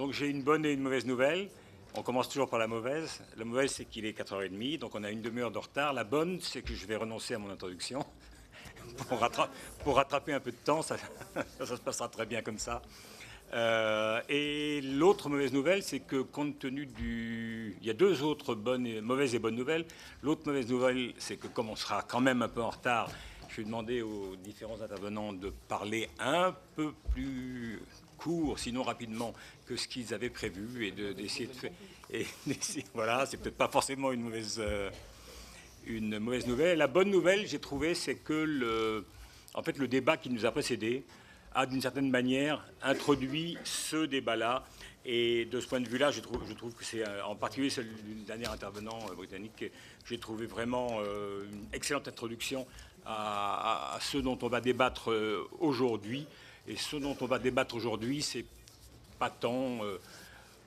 Donc j'ai une bonne et une mauvaise nouvelle. On commence toujours par la mauvaise. La mauvaise, c'est qu'il est 4h30, donc on a une demi-heure de retard. La bonne, c'est que je vais renoncer à mon introduction pour rattraper un peu de temps. Ça se passera très bien comme ça. Et l'autre mauvaise nouvelle, c'est que compte tenu du... Il y a deux autres mauvaises et bonnes nouvelles. L'autre mauvaise nouvelle, c'est que comme on sera quand même un peu en retard, je vais demander aux différents intervenants de parler un peu plus court, sinon rapidement, que ce qu'ils avaient prévu et d'essayer de faire... Voilà, c'est peut-être pas forcément une mauvaise nouvelle. La bonne nouvelle, j'ai trouvé, c'est que en fait, le débat qui nous a précédés a d'une certaine manière introduit ce débat-là. Et de ce point de vue-là, je trouve que c'est, en particulier celui du dernier intervenant britannique, j'ai trouvé vraiment une excellente introduction à ce dont on va débattre aujourd'hui. Et ce dont on va débattre aujourd'hui, c'est pas tant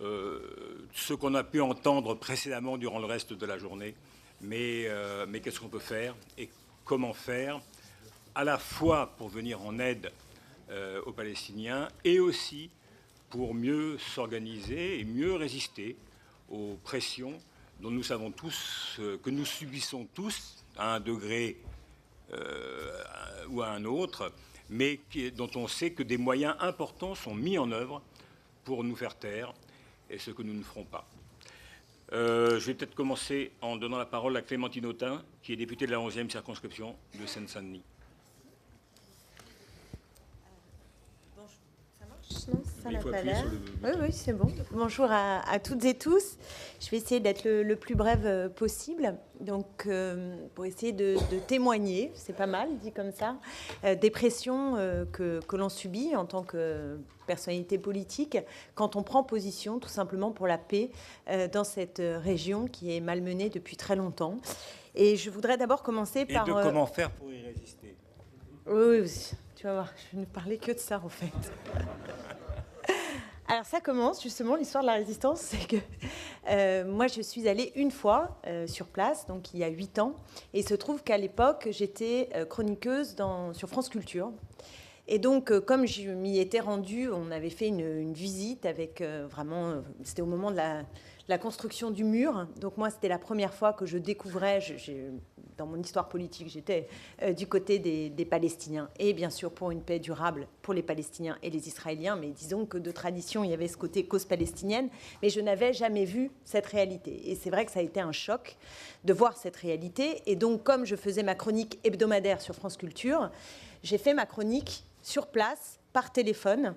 ce qu'on a pu entendre précédemment durant le reste de la journée, mais qu'est-ce qu'on peut faire et comment faire, à la fois pour venir en aide aux Palestiniens et aussi pour mieux s'organiser et mieux résister aux pressions dont nous savons tous, que nous subissons tous à un degré ou à un autre, mais dont on sait que des moyens importants sont mis en œuvre pour nous faire taire, et ce que nous ne ferons pas. Je vais peut-être commencer en donnant la parole à Clémentine Autain, qui est députée de la 11e circonscription de Seine-Saint-Denis. Non, ça n'a pas l'air. Oui, c'est bon. Bonjour à toutes et tous. Je vais essayer d'être le plus brève possible. Donc, pour essayer de témoigner, c'est pas mal dit comme ça, des pressions que l'on subit en tant que personnalité politique quand on prend position tout simplement pour la paix dans cette région qui est malmenée depuis très longtemps. Et je voudrais d'abord commencer par... Et de comment faire pour y résister. Oui, tu vas voir, je ne parlais que de ça en fait. Alors ça commence justement, l'histoire de la résistance, c'est que moi je suis allée une fois sur place, donc il y a 8 ans, et il se trouve qu'à l'époque j'étais chroniqueuse sur France Culture. Et donc, comme je m'y étais rendue, on avait fait une visite avec vraiment... C'était au moment de la construction du mur. Donc moi, c'était la première fois que je découvrais... dans mon histoire politique, j'étais du côté des Palestiniens. Et bien sûr, pour une paix durable pour les Palestiniens et les Israéliens. Mais disons que de tradition, il y avait ce côté cause palestinienne. Mais je n'avais jamais vu cette réalité. Et c'est vrai que ça a été un choc de voir cette réalité. Et donc, comme je faisais ma chronique hebdomadaire sur France Culture, j'ai fait ma chronique sur place, par téléphone,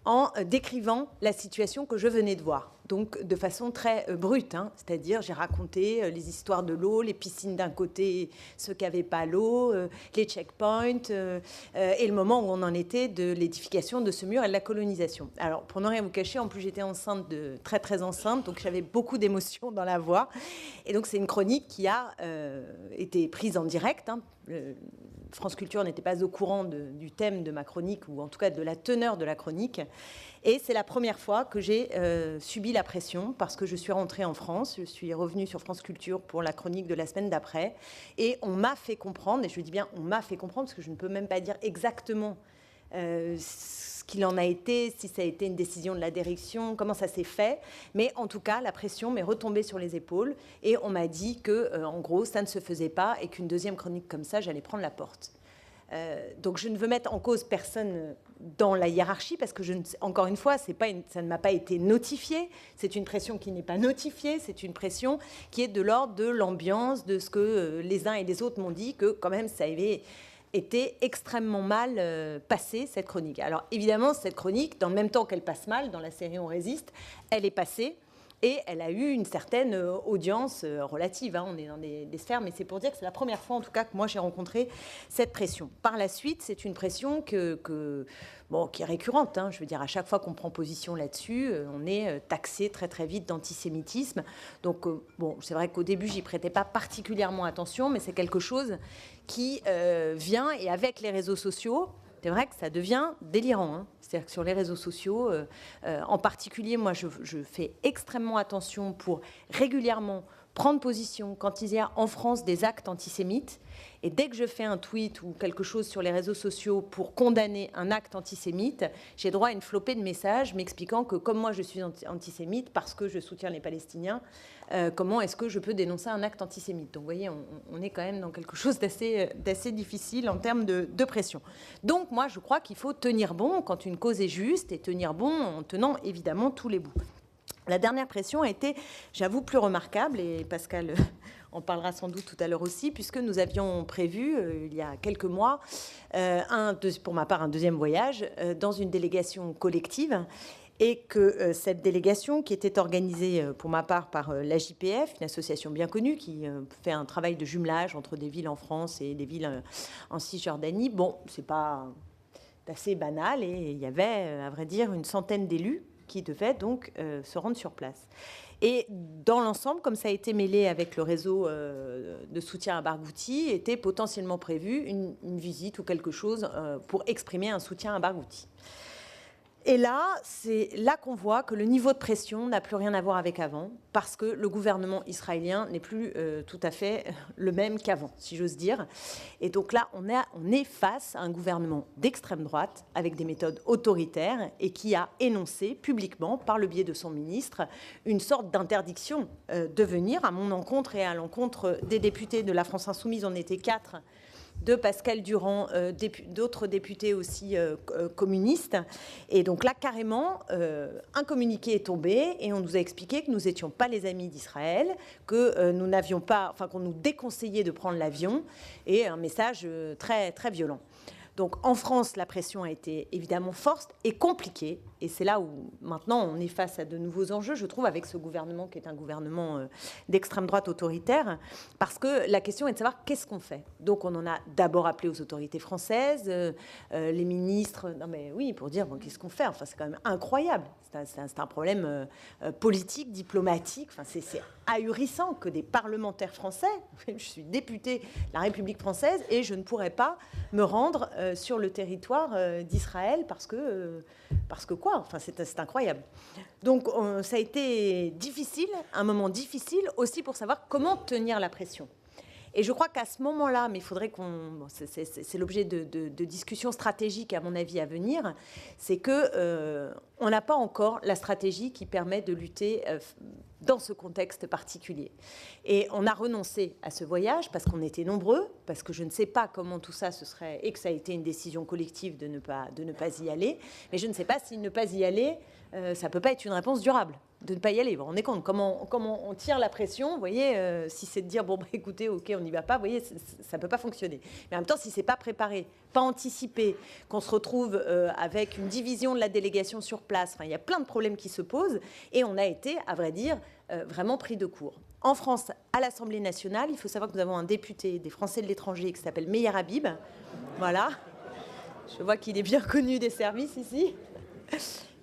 en décrivant la situation que je venais de voir. Donc de façon très brute, hein, c'est-à-dire j'ai raconté les histoires de l'eau, les piscines d'un côté, ceux qui n'avaient pas l'eau, les checkpoints, et le moment où on en était de l'édification de ce mur et de la colonisation. Alors pour ne rien vous cacher, en plus j'étais enceinte, très très enceinte, donc j'avais beaucoup d'émotions dans la voix. Et donc c'est une chronique qui a été prise en direct, hein. France Culture n'était pas au courant du thème de ma chronique, ou en tout cas de la teneur de la chronique. Et c'est la première fois que j'ai subi la pression, parce que je suis rentrée en France, je suis revenue sur France Culture pour la chronique de la semaine d'après, et on m'a fait comprendre, et je dis bien on m'a fait comprendre, parce que je ne peux même pas dire exactement ce qu'il en a été, si ça a été une décision de la direction, comment ça s'est fait. Mais en tout cas, la pression m'est retombée sur les épaules et on m'a dit que, en gros, ça ne se faisait pas et qu'une deuxième chronique comme ça, j'allais prendre la porte. Donc je ne veux mettre en cause personne dans la hiérarchie parce que, encore une fois, ça ne m'a pas été notifié. C'est une pression qui n'est pas notifiée. C'est une pression qui est de l'ordre de l'ambiance, de ce que les uns et les autres m'ont dit, que quand même ça avait été extrêmement mal passée, cette chronique. Alors évidemment, cette chronique, dans le même temps qu'elle passe mal, dans la série On résiste, elle est passée et elle a eu une certaine audience relative. Hein. On est dans des sphères, mais c'est pour dire que c'est la première fois, en tout cas, que moi j'ai rencontré cette pression. Par la suite, c'est une pression qui est récurrente. Hein. Je veux dire, à chaque fois qu'on prend position là-dessus, on est taxé très très vite d'antisémitisme. Donc c'est vrai qu'au début, j'y prêtais pas particulièrement attention, mais c'est quelque chose qui vient, et avec les réseaux sociaux, c'est vrai que ça devient délirant. Hein. C'est-à-dire que sur les réseaux sociaux, en particulier, moi, je fais extrêmement attention pour régulièrement prendre position quand il y a en France des actes antisémites. Et dès que je fais un tweet ou quelque chose sur les réseaux sociaux pour condamner un acte antisémite, j'ai droit à une flopée de messages m'expliquant que comme moi je suis antisémite parce que je soutiens les Palestiniens, comment est-ce que je peux dénoncer un acte antisémite? Donc vous voyez, on est quand même dans quelque chose d'assez difficile en termes de pression. Donc moi je crois qu'il faut tenir bon quand une cause est juste et tenir bon en tenant évidemment tous les bouts. La dernière pression a été, j'avoue, plus remarquable, et Pascal en parlera sans doute tout à l'heure aussi, puisque nous avions prévu, il y a quelques mois, pour ma part, un deuxième voyage dans une délégation collective, et que cette délégation, qui était organisée pour ma part par l'AJPF, une association bien connue qui fait un travail de jumelage entre des villes en France et des villes en Cisjordanie, bon, c'est assez banal, et il y avait, à vrai dire, une centaine d'élus qui devaient donc se rendre sur place. Et dans l'ensemble, comme ça a été mêlé avec le réseau de soutien à Barghouti, était potentiellement prévu une visite ou quelque chose pour exprimer un soutien à Barghouti. Et là, c'est là qu'on voit que le niveau de pression n'a plus rien à voir avec avant, parce que le gouvernement israélien n'est plus tout à fait le même qu'avant, si j'ose dire. Et donc là, on est face à un gouvernement d'extrême droite, avec des méthodes autoritaires, et qui a énoncé publiquement, par le biais de son ministre, une sorte d'interdiction de venir à mon encontre et à l'encontre des députés de la France Insoumise. On était 4, de Pascal Durand, d'autres députés aussi communistes. Et donc là, carrément, un communiqué est tombé et on nous a expliqué que nous n'étions pas les amis d'Israël, que nous n'avions pas, enfin qu'on nous déconseillait de prendre l'avion, et un message très, très violent. Donc en France, la pression a été évidemment forte et compliquée. Et c'est là où maintenant on est face à de nouveaux enjeux, je trouve, avec ce gouvernement qui est un gouvernement d'extrême droite autoritaire, parce que la question est de savoir qu'est-ce qu'on fait. Donc on en a d'abord appelé aux autorités françaises, les ministres, non mais oui, pour dire bon, qu'est-ce qu'on fait. Enfin c'est quand même incroyable. C'est un problème politique, diplomatique. Enfin c'est ahurissant que des parlementaires français, je suis députée de la République française et je ne pourrais pas me rendre sur le territoire d'Israël parce que quoi. Enfin, c'est incroyable. Donc, ça a été difficile, un moment difficile aussi pour savoir comment tenir la pression. Et je crois qu'à ce moment-là, mais il faudrait qu'on... Bon, c'est l'objet de discussions stratégiques, à mon avis, à venir, c'est qu'on n'a pas encore la stratégie qui permet de lutter dans ce contexte particulier. Et on a renoncé à ce voyage parce qu'on était nombreux, parce que je ne sais pas comment tout ça se serait... Et que ça a été une décision collective de ne pas y aller. Mais je ne sais pas si ne pas y aller, ça ne peut pas être une réponse durable. De ne pas y aller. Vous vous rendez compte comment on tire la pression, vous voyez, si c'est de dire, bon, bah, écoutez, ok, on n'y va pas, vous voyez, ça ne peut pas fonctionner. Mais en même temps, si ce n'est pas préparé, pas anticipé, qu'on se retrouve avec une division de la délégation sur place, enfin, il y a plein de problèmes qui se posent, et on a été, à vrai dire, vraiment pris de court. En France, à l'Assemblée nationale, il faut savoir que nous avons un député des Français de l'étranger qui s'appelle Meyer Habib. Voilà. Je vois qu'il est bien connu des services ici.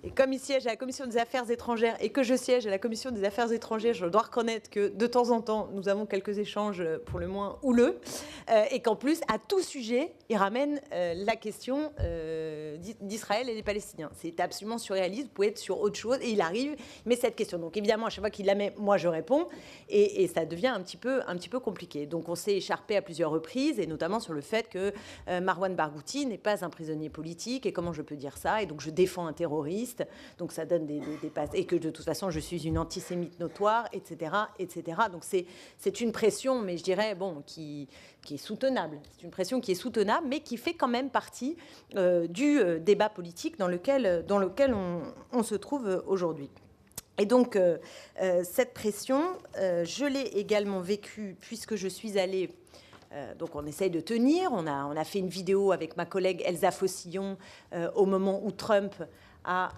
Et comme il siège à la Commission des Affaires étrangères et que je siège à la Commission des Affaires étrangères, je dois reconnaître que de temps en temps, nous avons quelques échanges pour le moins houleux, et qu'en plus, à tout sujet, il ramène la question d'Israël et des Palestiniens. C'est absolument surréaliste, vous pouvez être sur autre chose, et il arrive, il met cette question. Donc évidemment, à chaque fois qu'il la met, moi je réponds, et ça devient un petit peu compliqué. Donc on s'est écharpé à plusieurs reprises, et notamment sur le fait que Marwan Barghouti n'est pas un prisonnier politique, et comment je peux dire ça, et donc je défends un terroriste. Donc ça donne des passes, et que de toute façon je suis une antisémite notoire, etc., etc. Donc c'est une pression, mais je dirais bon, qui est soutenable. C'est une pression qui est soutenable, mais qui fait quand même partie du débat politique dans lequel on se trouve aujourd'hui. Et donc cette pression, je l'ai également vécue puisque je suis allée. Donc on essaye de tenir. On a fait une vidéo avec ma collègue Elsa Fossillon au moment où Trump a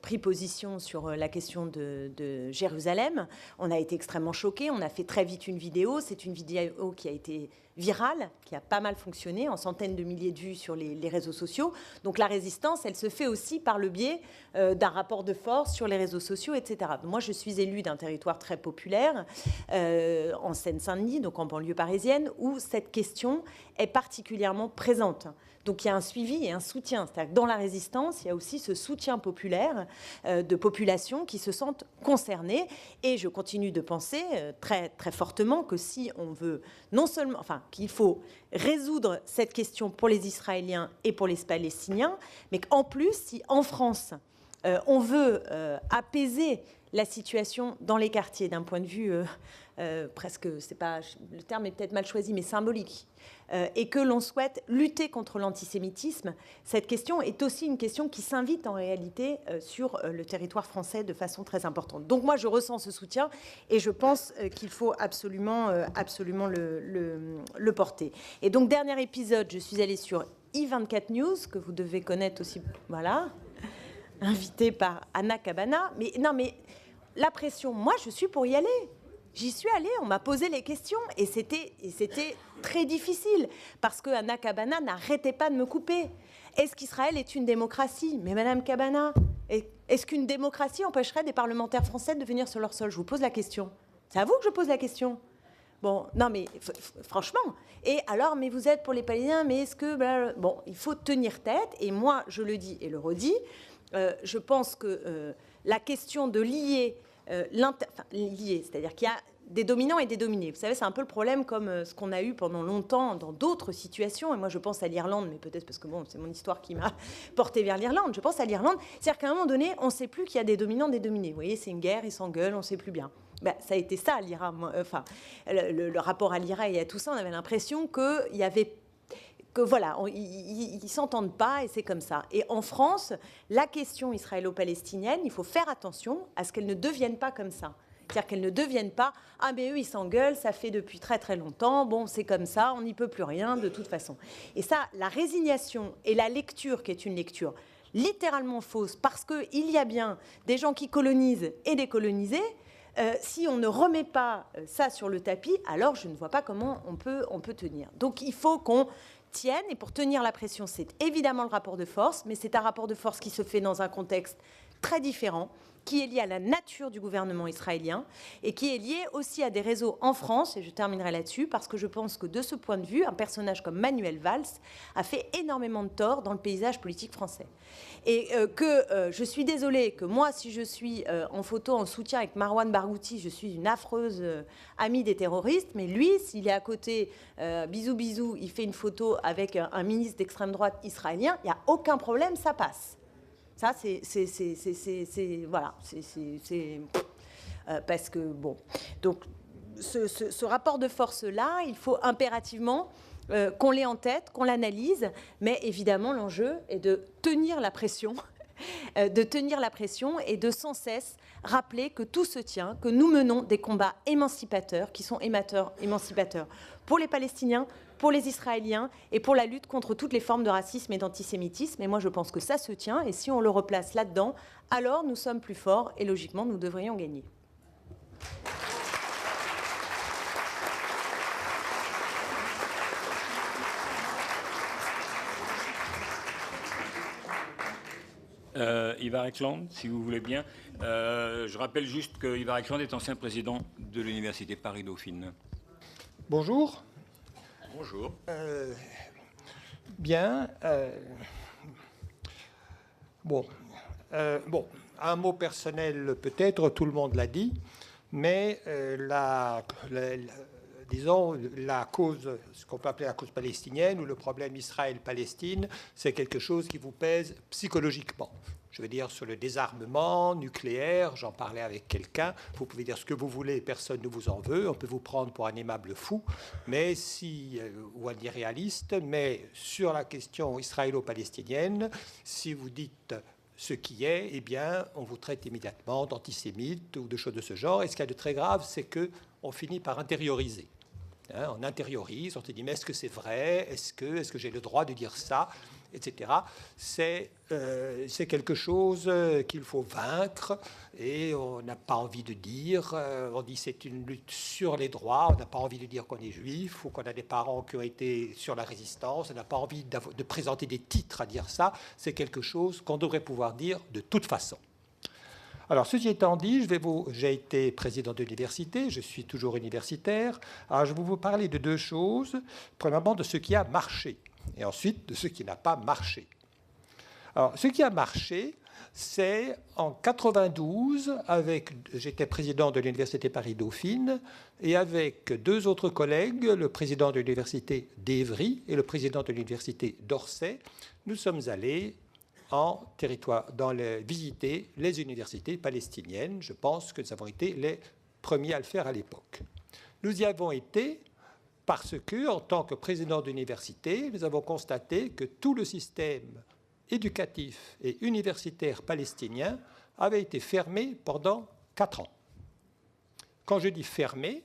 pris position sur la question de Jérusalem. On a été extrêmement choqués. On a fait très vite une vidéo. C'est une vidéo qui a été virale, qui a pas mal fonctionné, en centaines de milliers de vues sur les réseaux sociaux. Donc la résistance, elle se fait aussi par le biais d'un rapport de force sur les réseaux sociaux, etc. Moi, je suis élue d'un territoire très populaire, en Seine-Saint-Denis, donc en banlieue parisienne, où cette question est particulièrement présente. Donc il y a un suivi et un soutien. C'est-à-dire que dans la résistance, il y a aussi ce soutien populaire de populations qui se sentent concernées. Et je continue de penser très, très fortement que si on veut non seulement, enfin, qu'il faut résoudre cette question pour les Israéliens et pour les Palestiniens, mais qu'en plus, si en France, on veut apaiser la situation dans les quartiers d'un point de vue presque, c'est pas, le terme est peut-être mal choisi, mais symbolique, et que l'on souhaite lutter contre l'antisémitisme, cette question est aussi une question qui s'invite en réalité sur le territoire français de façon très importante. Donc moi, je ressens ce soutien et je pense qu'il faut absolument le porter. Et donc, dernier épisode, je suis allée sur I24 News, que vous devez connaître aussi, voilà, invitée par Anna Cabana. Mais non, mais la pression, moi, je suis pour y aller. J'y suis allée, on m'a posé les questions et c'était très difficile parce que Anna Cabana n'arrêtait pas de me couper. Est-ce qu'Israël est une démocratie? Mais Madame Cabana, est-ce qu'une démocratie empêcherait des parlementaires français de venir sur leur sol? Je vous pose la question. C'est à vous que je pose la question. Bon, non mais franchement. Et alors, mais vous êtes pour les Palestiniens, mais est-ce que... Bon, il faut tenir tête et moi, je le dis et le redis, je pense que la question de lier... lié, c'est-à-dire qu'il y a des dominants et des dominés. Vous savez, c'est un peu le problème comme ce qu'on a eu pendant longtemps dans d'autres situations. Et moi, je pense à l'Irlande, mais peut-être parce que bon, c'est mon histoire qui m'a porté vers l'Irlande. Je pense à l'Irlande. C'est-à-dire qu'à un moment donné, on ne sait plus qu'il y a des dominants, des dominés. Vous voyez, c'est une guerre, ils s'engueulent, on ne sait plus bien. Ben, ça a été ça, l'IRA. Enfin, le rapport à l'IRA et à tout ça, on avait l'impression qu'il y avait... que voilà, ils ne s'entendent pas et c'est comme ça. Et en France, la question israélo-palestinienne, il faut faire attention à ce qu'elle ne devienne pas comme ça. C'est-à-dire qu'elle ne devienne pas « Ah, mais eux, ils s'engueulent, ça fait depuis très très longtemps, bon, c'est comme ça, on n'y peut plus rien de toute façon. » Et ça, la résignation et la lecture, qui est une lecture littéralement fausse, parce qu'il y a bien des gens qui colonisent et des colonisés, si on ne remet pas ça sur le tapis, alors je ne vois pas comment on peut tenir. Donc il faut qu'on tienne, et pour tenir la pression, c'est évidemment le rapport de force, mais c'est un rapport de force qui se fait dans un contexte très différent, qui est lié à la nature du gouvernement israélien et qui est lié aussi à des réseaux en France, et je terminerai là-dessus, parce que je pense que de ce point de vue, un personnage comme Manuel Valls a fait énormément de tort dans le paysage politique français. Et je suis désolée que moi, si je suis en photo en soutien avec Marwan Barghouti, je suis une affreuse amie des terroristes, mais lui, s'il est à côté, bisous bisous, il fait une photo avec un ministre d'extrême droite israélien, il n'y a aucun problème, ça passe. Ça, voilà, parce que, bon, donc ce rapport de force-là, il faut impérativement qu'on l'ait en tête, qu'on l'analyse, mais évidemment, l'enjeu est de tenir la pression, et de sans cesse rappeler que tout se tient, que nous menons des combats émancipateurs, qui sont émancipateurs pour les Palestiniens, pour les Israéliens et pour la lutte contre toutes les formes de racisme et d'antisémitisme. Et moi, je pense que ça se tient. Et si on le replace là-dedans, alors nous sommes plus forts et logiquement, nous devrions gagner. Ivar Ekland, si vous voulez bien. Je rappelle juste que Ivar Ekland est ancien président de l'Université Paris-Dauphine. Bonjour. Bonjour. Bien. Bon, un mot personnel peut-être, tout le monde l'a dit, mais disons, la cause, ce qu'on peut appeler la cause palestinienne ou le problème Israël-Palestine, c'est quelque chose qui vous pèse psychologiquement. Je veux dire, sur le désarmement nucléaire, j'en parlais avec quelqu'un, vous pouvez dire ce que vous voulez, personne ne vous en veut, on peut vous prendre pour un aimable fou, mais ou un irréaliste, mais sur la question israélo-palestinienne, si vous dites ce qui est, eh bien, on vous traite immédiatement d'antisémite ou de choses de ce genre, et ce qu'il y a de très grave, c'est qu'on finit par intérioriser. On intériorise, on se dit, mais est-ce que c'est vrai? Est-ce que j'ai le droit de dire ça? etc. C'est quelque chose qu'il faut vaincre et on n'a pas envie de dire. On dit c'est une lutte sur les droits. On n'a pas envie de dire qu'on est juif ou qu'on a des parents qui ont été sur la résistance. On n'a pas envie de présenter des titres à dire ça. C'est quelque chose qu'on devrait pouvoir dire de toute façon. Alors, ceci étant dit, j'ai été président d'université, je suis toujours universitaire. Alors, je vais vous parler de deux choses. Premièrement, de ce qui a marché, et ensuite de ce qui n'a pas marché. Alors, ce qui a marché, c'est en 92, j'étais président de l'université Paris-Dauphine, et avec deux autres collègues, le président de l'université d'Évry et le président de l'université d'Orsay, nous sommes allés en territoire, visiter les universités palestiniennes. Je pense que nous avons été les premiers à le faire à l'époque. Nous y avons été parce que, en tant que président d'université, nous avons constaté que tout le système éducatif et universitaire palestinien avait été fermé pendant 4 ans. Quand je dis fermé,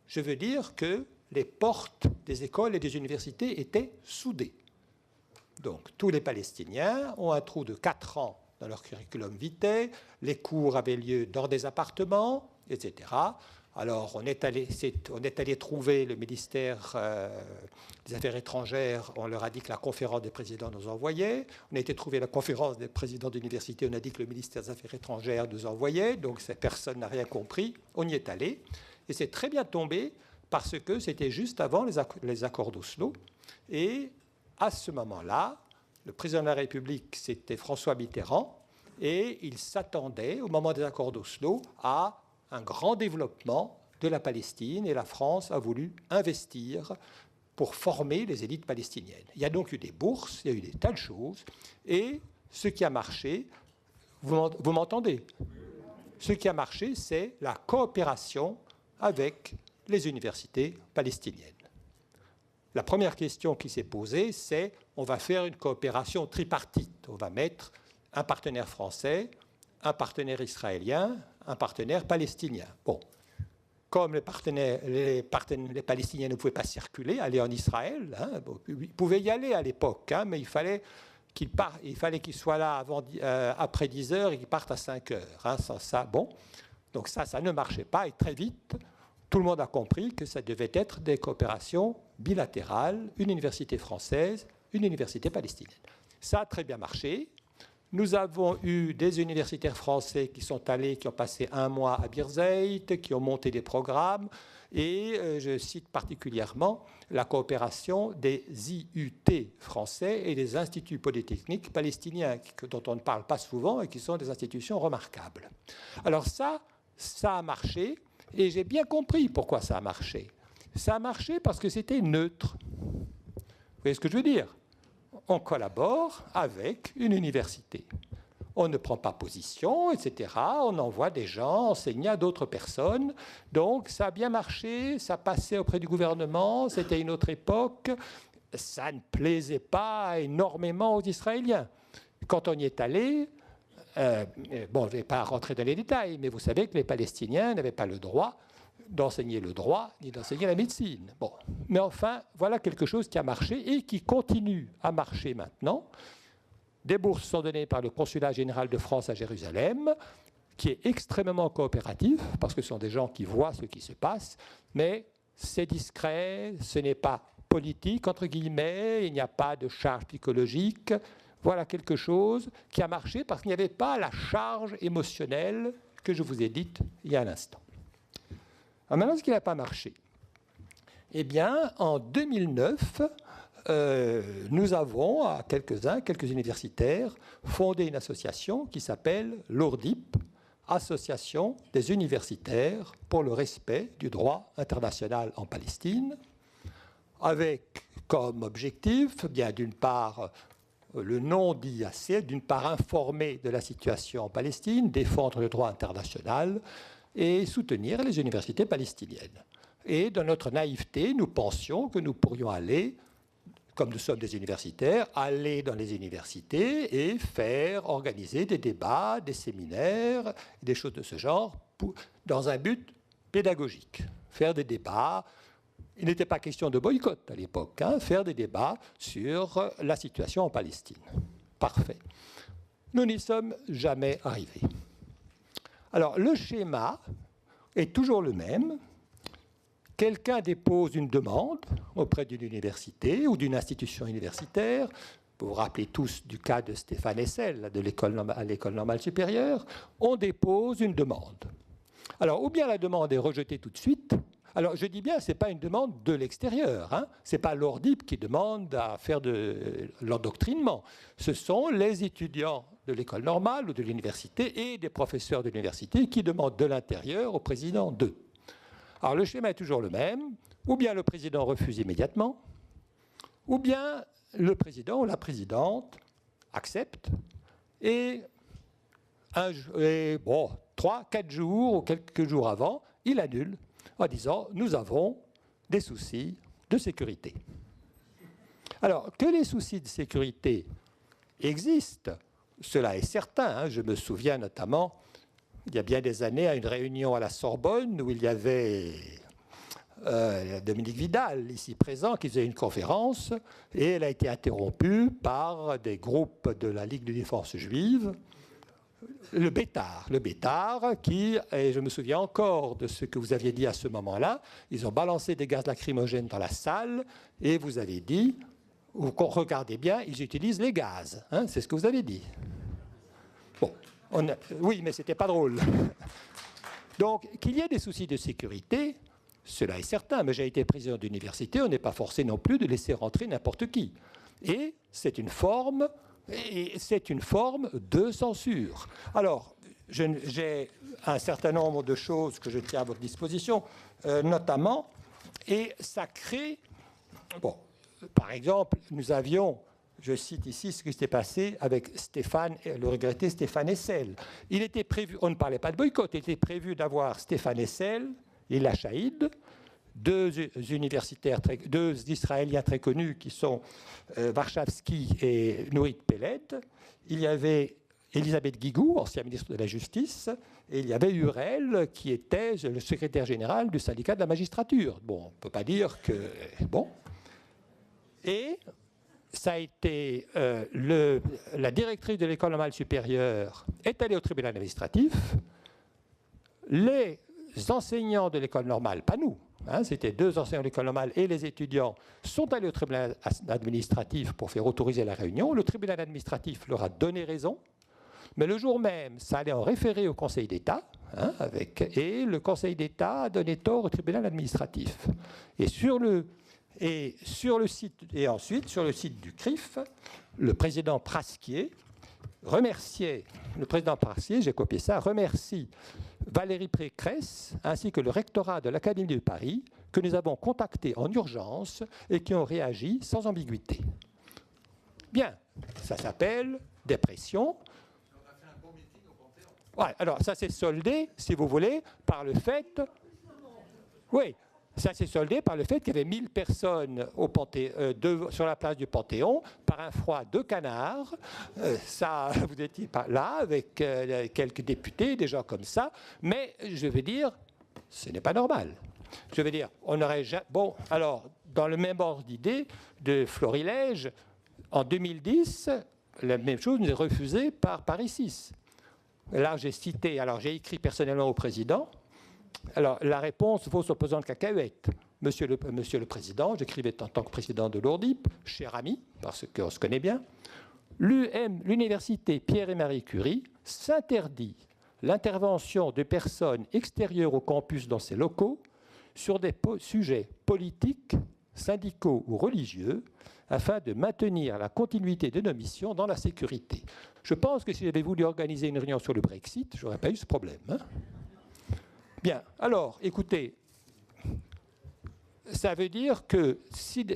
je veux dire que les portes des écoles et des universités étaient soudées. Donc, tous les Palestiniens ont un trou de 4 ans dans leur curriculum vitae, les cours avaient lieu dans des appartements, etc. Alors, on est allé trouver le ministère des Affaires étrangères, on leur a dit que la conférence des présidents nous envoyait. On a été trouver la conférence des présidents d'université, on a dit que le ministère des Affaires étrangères nous envoyait, donc personne n'a rien compris. On y est allé, et c'est très bien tombé, parce que c'était juste avant les accords d'Oslo, et à ce moment-là, le président de la République, c'était François Mitterrand, et il s'attendait, au moment des accords d'Oslo, à un grand développement de la Palestine, et la France a voulu investir pour former les élites palestiniennes. Il y a donc eu des bourses, il y a eu des tas de choses, et ce qui a marché, vous m'entendez? Ce qui a marché, c'est la coopération avec les universités palestiniennes. La première question qui s'est posée, c'est on va faire une coopération tripartite. On va mettre un partenaire français, un partenaire israélien, un partenaire palestinien. Bon, comme les Palestiniens ne pouvaient pas circuler, aller en Israël, hein, bon, ils pouvaient y aller à l'époque, hein, mais il fallait qu'ils soient là après 10 heures et qu'ils partent à 5 heures. Hein, sans ça, bon. Donc ça ne marchait pas, et très vite, tout le monde a compris que ça devait être des coopérations bilatérales, une université française, une université palestinienne. Ça a très bien marché. Nous avons eu des universitaires français qui sont allés, qui ont passé 1 mois à Birzeit, qui ont monté des programmes, et je cite particulièrement la coopération des IUT français et des instituts polytechniques palestiniens, dont on ne parle pas souvent et qui sont des institutions remarquables. Alors ça a marché. Et j'ai bien compris pourquoi ça a marché. Ça a marché parce que c'était neutre. Vous voyez ce que je veux dire? On collabore avec une université. On ne prend pas position, etc. On envoie des gens enseigner à d'autres personnes. Donc ça a bien marché, ça passait auprès du gouvernement, c'était une autre époque. Ça ne plaisait pas énormément aux Israéliens. Quand on y est allé, bon, je ne vais pas rentrer dans les détails, mais vous savez que les Palestiniens n'avaient pas le droit d'enseigner le droit ni d'enseigner la médecine. Bon. Mais enfin, voilà quelque chose qui a marché et qui continue à marcher maintenant. Des bourses sont données par le Consulat général de France à Jérusalem, qui est extrêmement coopératif, parce que ce sont des gens qui voient ce qui se passe, mais c'est discret, ce n'est pas politique, entre guillemets, il n'y a pas de charge psychologique. Voilà quelque chose qui a marché parce qu'il n'y avait pas la charge émotionnelle que je vous ai dite il y a un instant. Alors maintenant, ce qui n'a pas marché, eh bien, en 2009, nous avons, à quelques universitaires, fondé une association qui s'appelle l'ORDIP, Association des universitaires pour le respect du droit international en Palestine, avec comme objectif, bien d'une part, le nom dit assez, d'une part informer de la situation en Palestine, défendre le droit international et soutenir les universités palestiniennes. Et dans notre naïveté, nous pensions que nous pourrions aller, comme nous sommes des universitaires, aller dans les universités et organiser des débats, des séminaires, des choses de ce genre, dans un but pédagogique. Faire des débats il n'était pas question de boycott à l'époque, hein, faire des débats sur la situation en Palestine. Parfait. Nous n'y sommes jamais arrivés. Alors, le schéma est toujours le même. Quelqu'un dépose une demande auprès d'une université ou d'une institution universitaire. Vous vous rappelez tous du cas de Stéphane Hessel, à l'École normale supérieure. On dépose une demande. Alors, ou bien la demande est rejetée tout de suite. Alors, je dis bien, ce n'est pas une demande de l'extérieur. Hein. Ce n'est pas l'ORDIP qui demande à faire de l'endoctrinement. Ce sont les étudiants de l'école normale ou de l'université et des professeurs de l'université qui demandent de l'intérieur au président d'eux. Alors, le schéma est toujours le même. Ou bien le président refuse immédiatement, ou bien le président ou la présidente accepte et 3, 4 jours ou quelques jours avant, il annule en disant « nous avons des soucis de sécurité ». Alors, que les soucis de sécurité existent, cela est certain. Hein. Je me souviens notamment, il y a bien des années, à une réunion à la Sorbonne où il y avait Dominique Vidal, ici présent, qui faisait une conférence, et elle a été interrompue par des groupes de la Ligue de défense juive, le Bétard, qui, et je me souviens encore de ce que vous aviez dit à ce moment-là, ils ont balancé des gaz lacrymogènes dans la salle, et vous avez dit, regardez bien, ils utilisent les gaz, hein, c'est ce que vous avez dit. Bon, oui, mais c'était pas drôle. Donc, qu'il y ait des soucis de sécurité, cela est certain, mais j'ai été président d'université, on n'est pas forcé non plus de laisser rentrer n'importe qui. Et c'est une forme de censure. Alors, j'ai un certain nombre de choses que je tiens à votre disposition, notamment, et ça crée... Bon, par exemple, nous avions, je cite ici ce qui s'était passé avec le regretté Stéphane Hessel. Il était prévu, on ne parlait pas de boycott, il était prévu d'avoir Stéphane Hessel, Lila Chaïd, deux Israéliens très connus qui sont Warshawski et Nourit Peled. Il y avait Elisabeth Guigou, ancien ministre de la Justice, et il y avait Hurel, qui était le secrétaire général du syndicat de la magistrature. Bon, on ne peut pas dire que... Bon. Et ça a été... la directrice de l'école normale supérieure est allée au tribunal administratif. Les enseignants de l'école normale, pas nous, hein, c'était 2 enseignants de l'école normale et les étudiants sont allés au tribunal administratif pour faire autoriser la réunion. Le tribunal administratif leur a donné raison, mais le jour même, ça allait en référer au Conseil d'État, hein, et le Conseil d'État a donné tort au tribunal administratif. Et ensuite, sur le site du CRIF, le président Prasquier remerciait, j'ai copié ça, remercie Valérie Pécresse ainsi que le rectorat de l'Académie de Paris que nous avons contacté en urgence et qui ont réagi sans ambiguïté. Bien, ça s'appelle des pressions. On a fait un bon meeting au Panthéon. Ouais, alors ça s'est soldé, si vous voulez, par le fait... Oui. Ça s'est soldé par le fait qu'il y avait 1000 personnes sur la place du Panthéon, par un froid de canard. Vous n'étiez pas là avec quelques députés, des gens comme ça. Mais je veux dire, ce n'est pas normal. Je veux dire, on aurait... Bon, alors, dans le même ordre d'idée de Florilège, en 2010, la même chose nous est refusée par Paris 6. Là, j'ai écrit personnellement au président. Alors, la réponse vaut son pesant de cacahuètes. Monsieur le Président, j'écrivais en tant que président de l'ORDIP, cher ami, parce qu'on se connaît bien, l'université Pierre et Marie Curie s'interdit l'intervention de personnes extérieures au campus dans ses locaux sur des sujets politiques, syndicaux ou religieux, afin de maintenir la continuité de nos missions dans la sécurité. Je pense que si j'avais voulu organiser une réunion sur le Brexit, je n'aurais pas eu ce problème. Hein. Bien, alors, écoutez, ça veut dire que si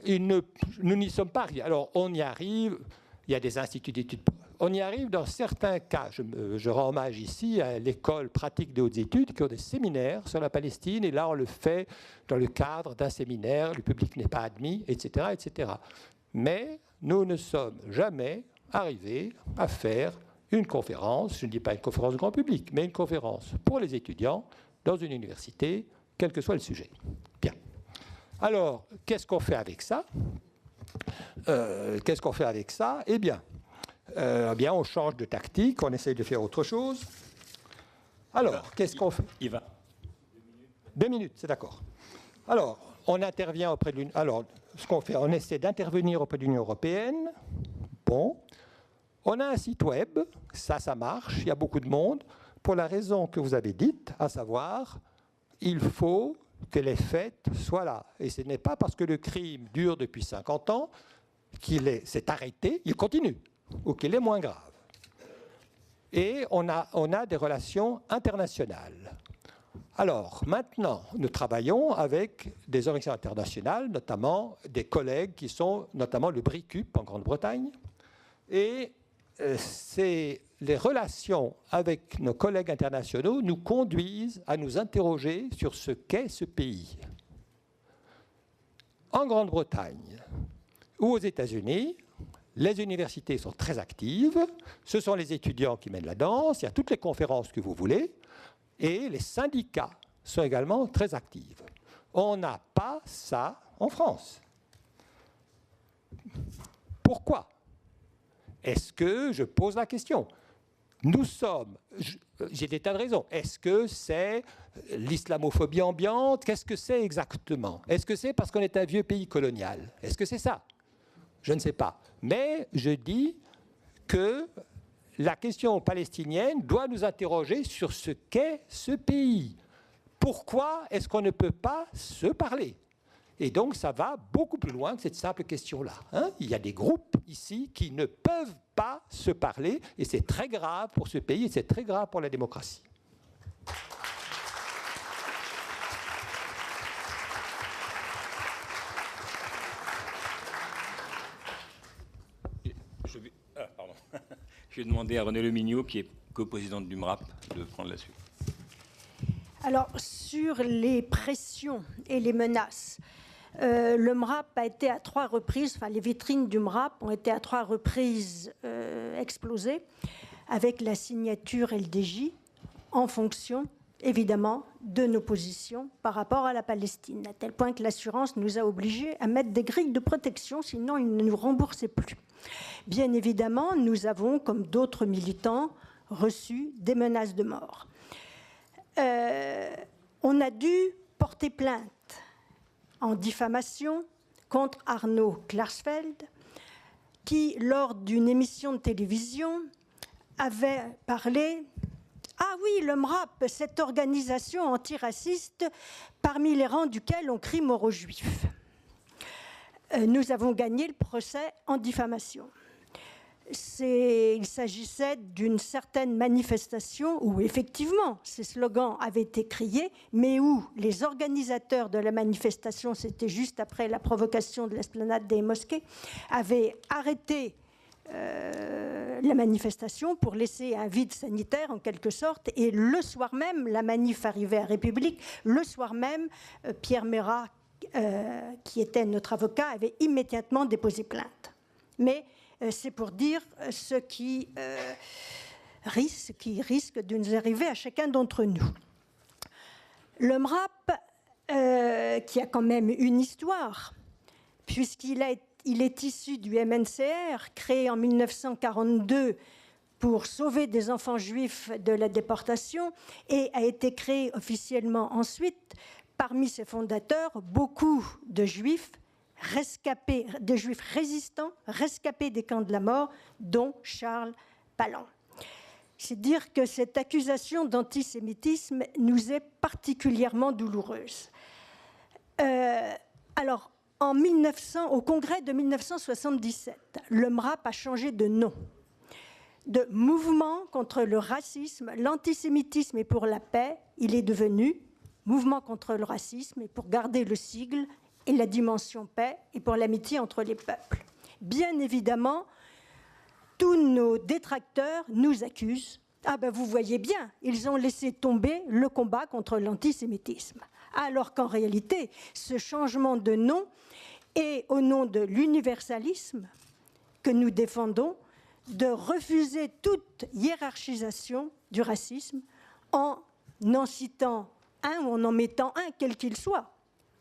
nous n'y sommes pas arrivés. Alors, on y arrive, il y a des instituts d'études, on y arrive dans certains cas. Je rends hommage ici à l'école pratique des hautes études qui ont des séminaires sur la Palestine, et là, on le fait dans le cadre d'un séminaire, le public n'est pas admis, etc., etc. Mais nous ne sommes jamais arrivés à faire une conférence, je ne dis pas une conférence grand public, mais une conférence pour les étudiants dans une université, quel que soit le sujet. Bien. Alors, qu'est-ce qu'on fait avec ça? Eh bien, on change de tactique, on essaye de faire autre chose. Alors, qu'est-ce qu'on fait? Il va. 2 minutes, c'est d'accord. Alors, on intervient auprès de l'Union. Alors, ce qu'on fait, on essaie d'intervenir auprès de l'Union européenne. Bon. On a un site web, ça marche, il y a beaucoup de monde, pour la raison que vous avez dite, à savoir, il faut que les faits soient là. Et ce n'est pas parce que le crime dure depuis 50 ans qu'il s'est arrêté, il continue, ou qu'il est moins grave. Et on a des relations internationales. Alors, maintenant, nous travaillons avec des organisations internationales, notamment des collègues qui sont notamment le BRICUP en Grande-Bretagne. Et les relations avec nos collègues internationaux nous conduisent à nous interroger sur ce qu'est ce pays. En Grande-Bretagne ou aux États-Unis, les universités sont très actives, ce sont les étudiants qui mènent la danse, il y a toutes les conférences que vous voulez, et les syndicats sont également très actifs. On n'a pas ça en France. Pourquoi? Est-ce que, je pose la question, j'ai des tas de raisons. Est-ce que c'est l'islamophobie ambiante? Qu'est-ce que c'est exactement? Est-ce que c'est parce qu'on est un vieux pays colonial? Est-ce que c'est ça? Je ne sais pas. Mais je dis que la question palestinienne doit nous interroger sur ce qu'est ce pays. Pourquoi est-ce qu'on ne peut pas se parler? Et donc, ça va beaucoup plus loin que cette simple question-là. Il y a des groupes ici qui ne peuvent pas se parler, et c'est très grave pour ce pays, et c'est très grave pour la démocratie. Je vais demander à René Lemignot, qui est coprésidente du MRAP, de prendre la suite. Alors, sur les pressions et les menaces, le MRAP a été à 3 reprises, enfin les vitrines du MRAP ont été à 3 reprises explosées, avec la signature LDJ, en fonction, évidemment, de nos positions par rapport à la Palestine, à tel point que l'assurance nous a obligés à mettre des grilles de protection, sinon ils ne nous remboursaient plus. Bien évidemment, nous avons, comme d'autres militants, reçu des menaces de mort. On a dû porter plainte en diffamation contre Arnaud Klarsfeld, qui, lors d'une émission de télévision, avait parlé « Ah oui, le MRAP, cette organisation antiraciste, parmi les rangs duquel on crie mort aux Juifs. » Nous avons gagné le procès en diffamation. Il s'agissait d'une certaine manifestation où effectivement ces slogans avaient été criés, mais où les organisateurs de la manifestation, c'était juste après la provocation de l'esplanade des mosquées, avaient arrêté la manifestation pour laisser un vide sanitaire en quelque sorte, et le soir même, la manif arrivait à République, le soir même, Pierre Mérat, qui était notre avocat, avait immédiatement déposé plainte. Mais c'est pour dire ce qui risque de nous arriver à chacun d'entre nous. Le MRAP, qui a quand même une histoire, puisqu'il est issu du MNCR, créé en 1942 pour sauver des enfants juifs de la déportation, et a été créé officiellement ensuite. Parmi ses fondateurs, beaucoup de juifs rescapés, de juifs résistants, rescapés des camps de la mort, dont Charles Palan. C'est dire que cette accusation d'antisémitisme nous est particulièrement douloureuse. Alors, au congrès de 1977, le MRAP a changé de nom. De Mouvement contre le racisme, l'antisémitisme et pour la paix, il est devenu Mouvement contre le racisme et pour garder le sigle et la dimension paix et pour l'amitié entre les peuples. Bien évidemment, tous nos détracteurs nous accusent. Ah ben vous voyez bien, ils ont laissé tomber le combat contre l'antisémitisme. Alors qu'en réalité, ce changement de nom est au nom de l'universalisme que nous défendons, de refuser toute hiérarchisation du racisme en citant un ou en mettant un, quel qu'il soit,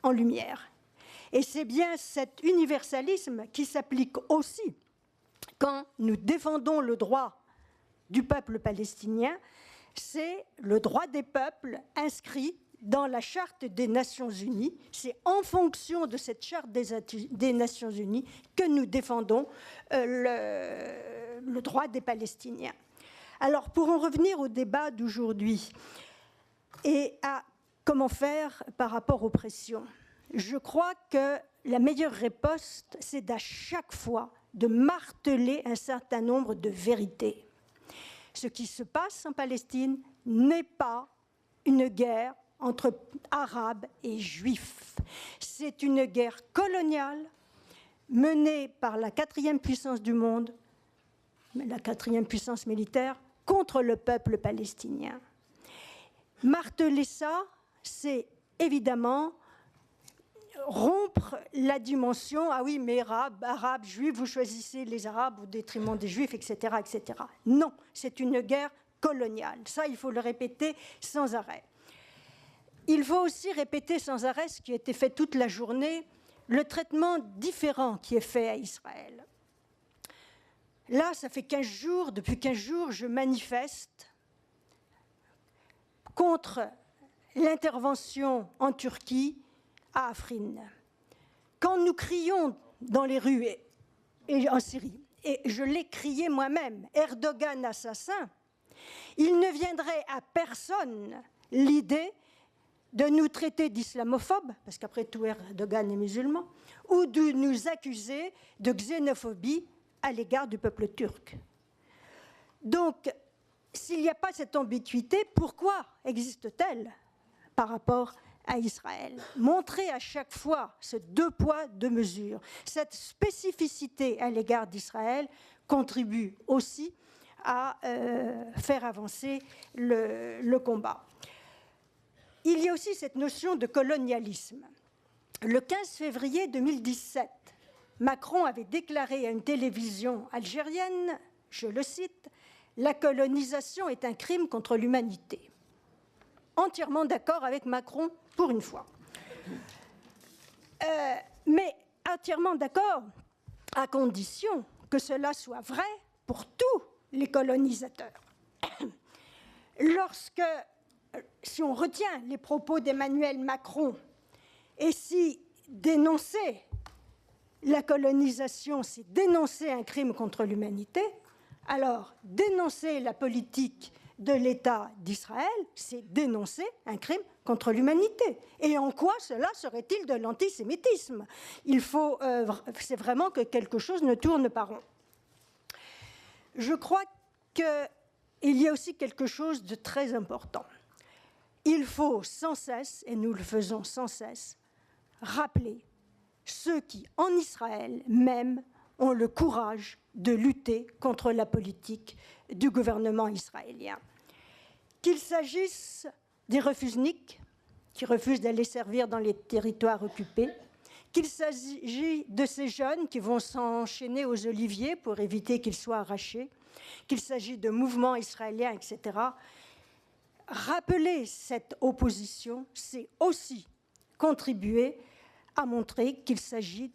en lumière. Et c'est bien cet universalisme qui s'applique aussi quand nous défendons le droit du peuple palestinien. C'est le droit des peuples inscrit dans la Charte des Nations Unies. C'est en fonction de cette Charte des Nations Unies que nous défendons le droit des Palestiniens. Alors, pour en revenir au débat d'aujourd'hui et à comment faire par rapport aux pressions, je crois que la meilleure riposte, c'est à chaque fois de marteler un certain nombre de vérités. Ce qui se passe en Palestine n'est pas une guerre entre Arabes et Juifs. C'est une guerre coloniale menée par la quatrième puissance du monde, la quatrième puissance militaire, contre le peuple palestinien. Marteler ça, c'est évidemment rompre la dimension « ah oui, mais arabes, juifs, vous choisissez les Arabes au détriment des Juifs, etc. etc. » Non, c'est une guerre coloniale. Ça, il faut le répéter sans arrêt. Il faut aussi répéter sans arrêt ce qui a été fait toute la journée, le traitement différent qui est fait à Israël. Là, ça fait 15 jours, depuis 15 jours, je manifeste contre l'intervention en Turquie à Afrin. Quand nous crions dans les rues et en Syrie, et je l'ai crié moi-même, Erdogan assassin, il ne viendrait à personne l'idée de nous traiter d'islamophobes, parce qu'après tout Erdogan est musulman, ou de nous accuser de xénophobie à l'égard du peuple turc. Donc, s'il n'y a pas cette ambiguïté, pourquoi existe-t-elle par rapport à Israël? Montrer à chaque fois ce deux poids, deux mesures, cette spécificité à l'égard d'Israël contribue aussi à faire avancer le combat. Il y a aussi cette notion de colonialisme. Le 15 février 2017, Macron avait déclaré à une télévision algérienne, je le cite, « La colonisation est un crime contre l'humanité ». Entièrement d'accord avec Macron pour une fois. Mais entièrement d'accord à condition que cela soit vrai pour tous les colonisateurs. Si on retient les propos d'Emmanuel Macron et si dénoncer la colonisation, c'est dénoncer un crime contre l'humanité, alors dénoncer la politique de l'État d'Israël, c'est dénoncer un crime contre l'humanité. Et en quoi cela serait-il de l'antisémitisme? C'est vraiment que quelque chose ne tourne pas rond. Je crois qu'il y a aussi quelque chose de très important. Il faut sans cesse, et nous le faisons sans cesse, rappeler ceux qui, en Israël même, ont le courage de lutter contre la politique du gouvernement israélien. Qu'il s'agisse des refusniks, qui refusent d'aller servir dans les territoires occupés, qu'il s'agisse de ces jeunes qui vont s'enchaîner aux oliviers pour éviter qu'ils soient arrachés, qu'il s'agisse de mouvements israéliens, etc. Rappeler cette opposition, c'est aussi contribuer à montrer qu'il s'agit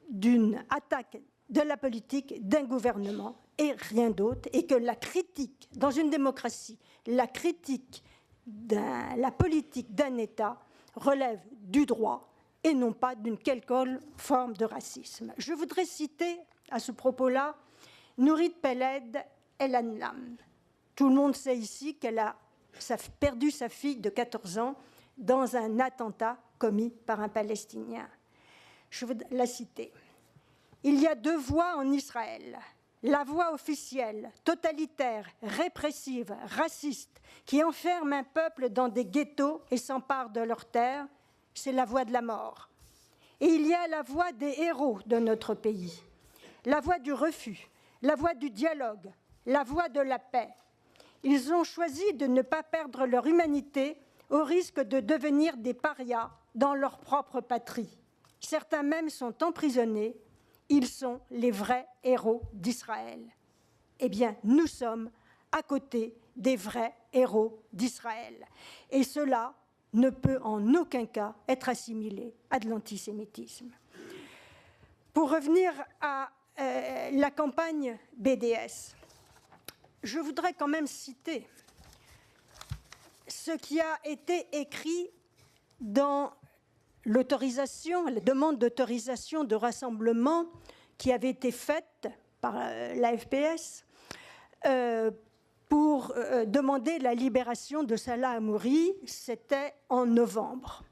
d'une attaque de la politique d'un gouvernement et rien d'autre, et que la critique, dans une démocratie, la critique de la politique d'un État relève du droit et non pas d'une quelconque forme de racisme. Je voudrais citer à ce propos-là Nourit Peled El-Anlam. Tout le monde sait ici qu'elle a perdu sa fille de 14 ans dans un attentat commis par un Palestinien. Je veux la citer. Il y a deux voies en Israël. La voie officielle, totalitaire, répressive, raciste, qui enferme un peuple dans des ghettos et s'empare de leurs terres, c'est la voie de la mort. Et il y a la voie des héros de notre pays, la voie du refus, la voie du dialogue, la voie de la paix. Ils ont choisi de ne pas perdre leur humanité au risque de devenir des parias dans leur propre patrie. Certains même sont emprisonnés. Ils sont les vrais héros d'Israël. Eh bien, nous sommes à côté des vrais héros d'Israël. Et cela, ne peut en aucun cas être assimilé à de l'antisémitisme. Pour revenir à la campagne BDS, je voudrais quand même citer ce qui a été écrit dans l'autorisation, la demande d'autorisation de rassemblement qui avait été faite par la FPS pour demander la libération de Salah Hamouri. C'était en novembre.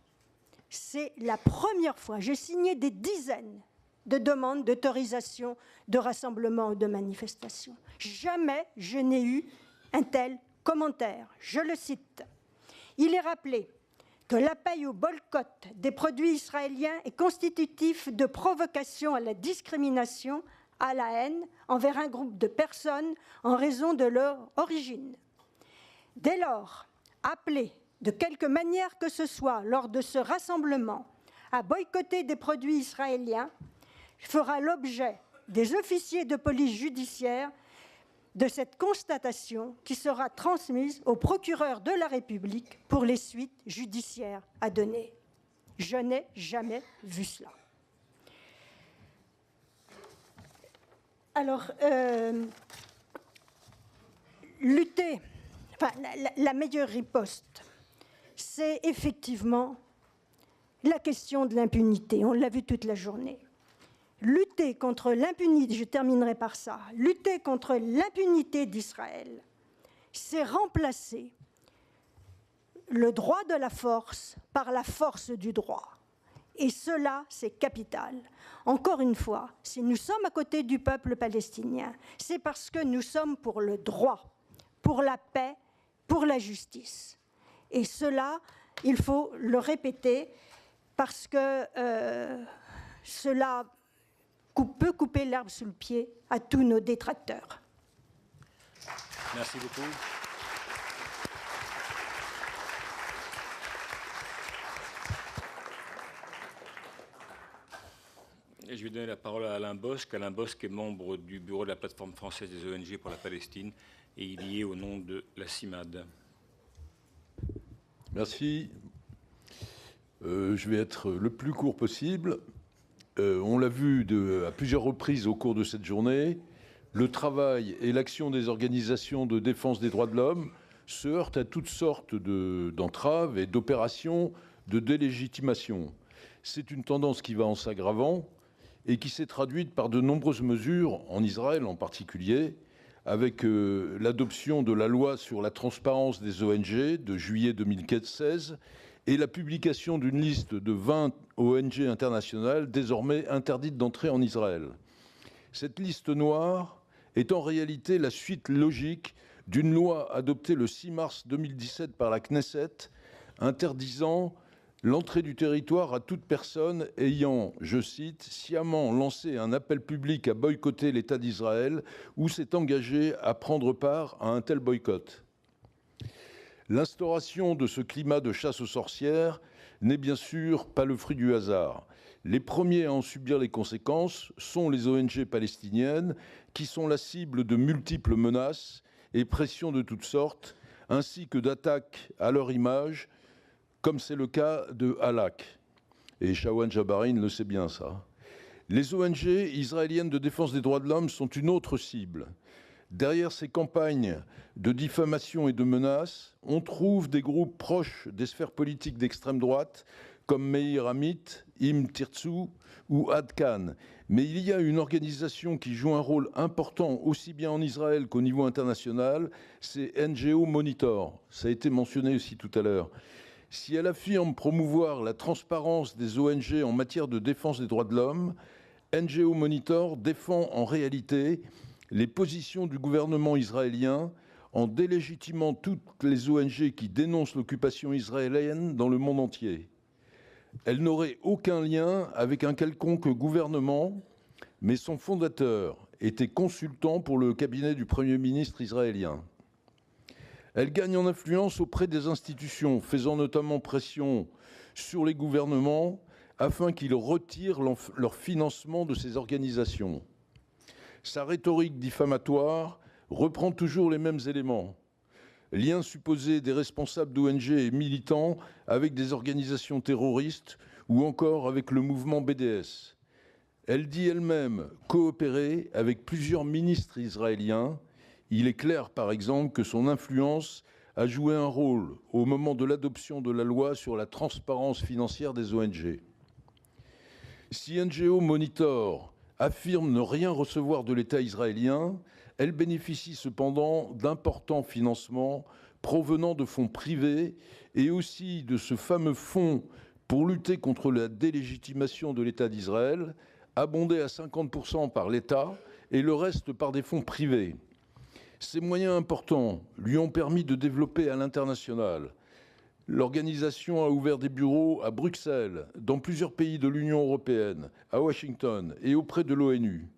C'est la première fois. J'ai signé des dizaines de demandes d'autorisation de rassemblement ou de manifestation. Jamais je n'ai eu un tel commentaire. Je le cite. Il est rappelé que l'appel au boycott des produits israéliens est constitutif de provocation à la discrimination, à la haine envers un groupe de personnes en raison de leur origine. Dès lors, appeler de quelque manière que ce soit lors de ce rassemblement à boycotter des produits israéliens fera l'objet des officiers de police judiciaire de cette constatation qui sera transmise au procureur de la République pour les suites judiciaires à donner. Je n'ai jamais vu cela. Alors, la meilleure riposte, c'est effectivement la question de l'impunité. On l'a vu toute la journée. Lutter contre l'impunité, je terminerai par ça, lutter contre l'impunité d'Israël, c'est remplacer le droit de la force par la force du droit. Et cela, c'est capital. Encore une fois, si nous sommes à côté du peuple palestinien, c'est parce que nous sommes pour le droit, pour la paix, pour la justice. Et cela, il faut le répéter parce que cela peut couper l'herbe sous le pied à tous nos détracteurs. Merci beaucoup. Et je vais donner la parole à Alain Bosc. Alain Bosc est membre du bureau de la plateforme française des ONG pour la Palestine et il y est au nom de la CIMAD. Merci. Je vais être le plus court possible. On l'a vu à plusieurs reprises au cours de cette journée, le travail et l'action des organisations de défense des droits de l'homme se heurtent à toutes sortes d'entraves et d'opérations de délégitimation. C'est une tendance qui va en s'aggravant et qui s'est traduite par de nombreuses mesures, en Israël en particulier, avec l'adoption de la loi sur la transparence des ONG de juillet 2016 et la publication d'une liste de 20 ONG internationales désormais interdites d'entrer en Israël. Cette liste noire est en réalité la suite logique d'une loi adoptée le 6 mars 2017 par la Knesset interdisant l'entrée du territoire à toute personne ayant, je cite, sciemment lancé un appel public à boycotter l'État d'Israël ou s'est engagé à prendre part à un tel boycott. L'instauration de ce climat de chasse aux sorcières n'est bien sûr pas le fruit du hasard. Les premiers à en subir les conséquences sont les ONG palestiniennes qui sont la cible de multiples menaces et pressions de toutes sortes, ainsi que d'attaques à leur image, comme c'est le cas de Halak. Et Shawan Jabarin le sait bien, ça. Les ONG israéliennes de défense des droits de l'homme sont une autre cible. Derrière ces campagnes de diffamation et de menaces, on trouve des groupes proches des sphères politiques d'extrême droite, comme Meir Amit, Im Tirtzu ou Adkan. Mais il y a une organisation qui joue un rôle important aussi bien en Israël qu'au niveau international, c'est NGO Monitor. Ça a été mentionné aussi tout à l'heure. Si elle affirme promouvoir la transparence des ONG en matière de défense des droits de l'homme, NGO Monitor défend en réalité les positions du gouvernement israélien en délégitimant toutes les ONG qui dénoncent l'occupation israélienne dans le monde entier. Elle n'aurait aucun lien avec un quelconque gouvernement, mais son fondateur était consultant pour le cabinet du Premier ministre israélien. Elle gagne en influence auprès des institutions, faisant notamment pression sur les gouvernements afin qu'ils retirent leur financement de ces organisations. Sa rhétorique diffamatoire reprend toujours les mêmes éléments. lien supposé des responsables d'ONG et militants avec des organisations terroristes ou encore avec le mouvement BDS. Elle dit elle-même coopérer avec plusieurs ministres israéliens. Il est clair, par exemple, que son influence a joué un rôle au moment de l'adoption de la loi sur la transparence financière des ONG. Si NGO Monitor affirme ne rien recevoir de l'État israélien, elle bénéficie cependant d'importants financements provenant de fonds privés et aussi de ce fameux fonds pour lutter contre la délégitimation de l'État d'Israël, abondé à 50% par l'État et le reste par des fonds privés. Ces moyens importants lui ont permis de développer à l'international. L'organisation a ouvert des bureaux à Bruxelles, dans plusieurs pays de l'Union européenne, à Washington et auprès de l'ONU.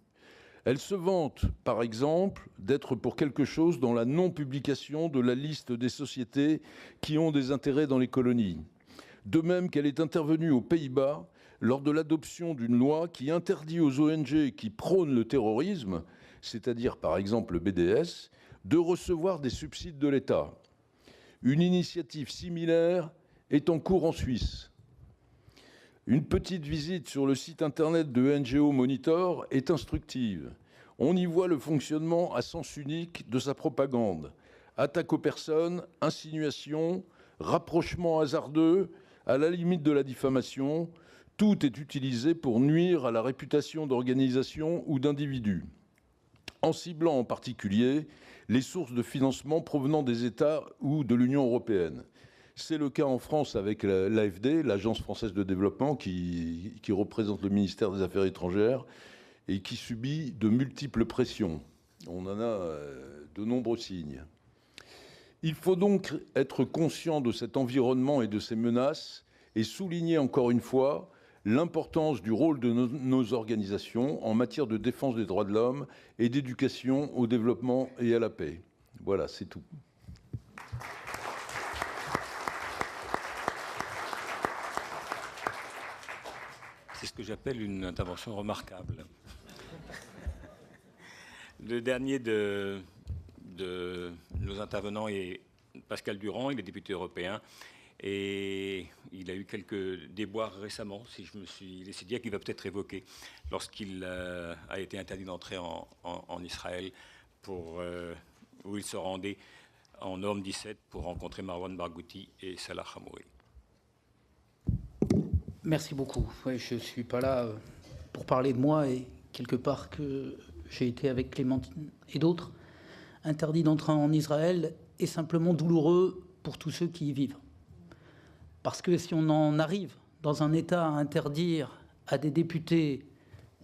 Elle se vante, par exemple, d'être pour quelque chose dans la non-publication de la liste des sociétés qui ont des intérêts dans les colonies. De même qu'elle est intervenue aux Pays-Bas lors de l'adoption d'une loi qui interdit aux ONG qui prônent le terrorisme, c'est-à-dire par exemple le BDS, de recevoir des subsides de l'État. Une initiative similaire est en cours en Suisse. Une petite visite sur le site internet de NGO Monitor est instructive. On y voit le fonctionnement à sens unique de sa propagande. Attaque aux personnes, insinuations, rapprochements hasardeux, à la limite de la diffamation, tout est utilisé pour nuire à la réputation d'organisations ou d'individus, en ciblant en particulier les sources de financement provenant des États ou de l'Union européenne. C'est le cas en France avec l'AFD, l'Agence française de développement, qui représente le ministère des Affaires étrangères et qui subit de multiples pressions. On en a de nombreux signes. Il faut donc être conscient de cet environnement et de ces menaces et souligner encore une fois l'importance du rôle de nos organisations en matière de défense des droits de l'homme et d'éducation au développement et à la paix. Voilà, c'est tout. C'est ce que j'appelle une intervention remarquable. Le dernier de nos intervenants est Pascal Durand, il est député européen et il a eu quelques déboires récemment, si je me suis laissé dire, qu'il va peut-être évoquer lorsqu'il a été interdit d'entrer en Israël où il se rendait en Norme 17 pour rencontrer Marwan Barghouti et Salah Hamouri. Merci beaucoup. Ouais, je ne suis pas là pour parler de moi et quelque part que j'ai été avec Clémentine et d'autres. Interdit d'entrer en Israël est simplement douloureux pour tous ceux qui y vivent. Parce que si on en arrive dans un État à interdire à des députés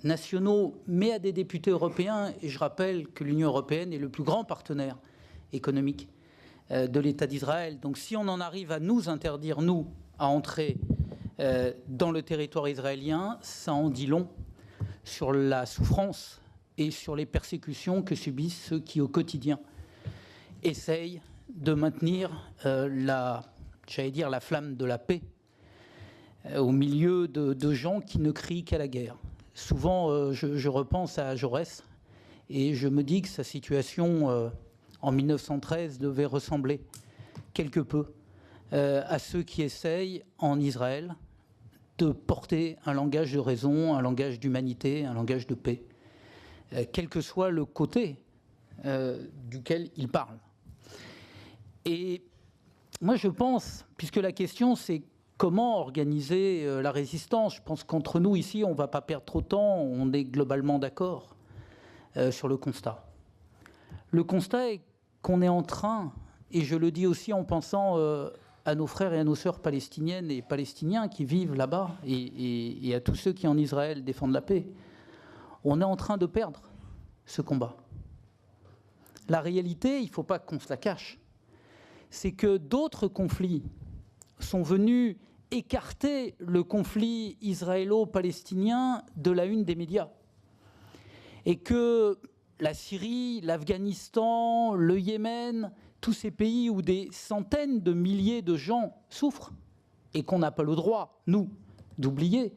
nationaux, mais à des députés européens, et je rappelle que l'Union européenne est le plus grand partenaire économique de l'État d'Israël. Donc si on en arrive à nous interdire, nous, à entrer dans le territoire israélien, ça en dit long sur la souffrance et sur les persécutions que subissent ceux qui, au quotidien, essayent de maintenir la flamme de la paix au milieu de gens qui ne crient qu'à la guerre. Souvent, je repense à Jaurès et je me dis que sa situation en 1913 devait ressembler quelque peu à ceux qui essayent en Israël de porter un langage de raison, un langage d'humanité, un langage de paix, quel que soit le côté duquel ils parlent. Et moi je pense, puisque la question c'est comment organiser la résistance, je pense qu'entre nous ici on ne va pas perdre trop de temps, on est globalement d'accord sur le constat. Le constat est qu'on est en train, et je le dis aussi en pensant à nos frères et à nos sœurs palestiniennes et palestiniens qui vivent là-bas et à tous ceux qui en Israël défendent la paix, on est en train de perdre ce combat. La réalité, il ne faut pas qu'on se la cache, c'est que d'autres conflits sont venus écarter le conflit israélo-palestinien de la une des médias. Et que la Syrie, l'Afghanistan, le Yémen, tous ces pays où des centaines de milliers de gens souffrent et qu'on n'a pas le droit, nous, d'oublier,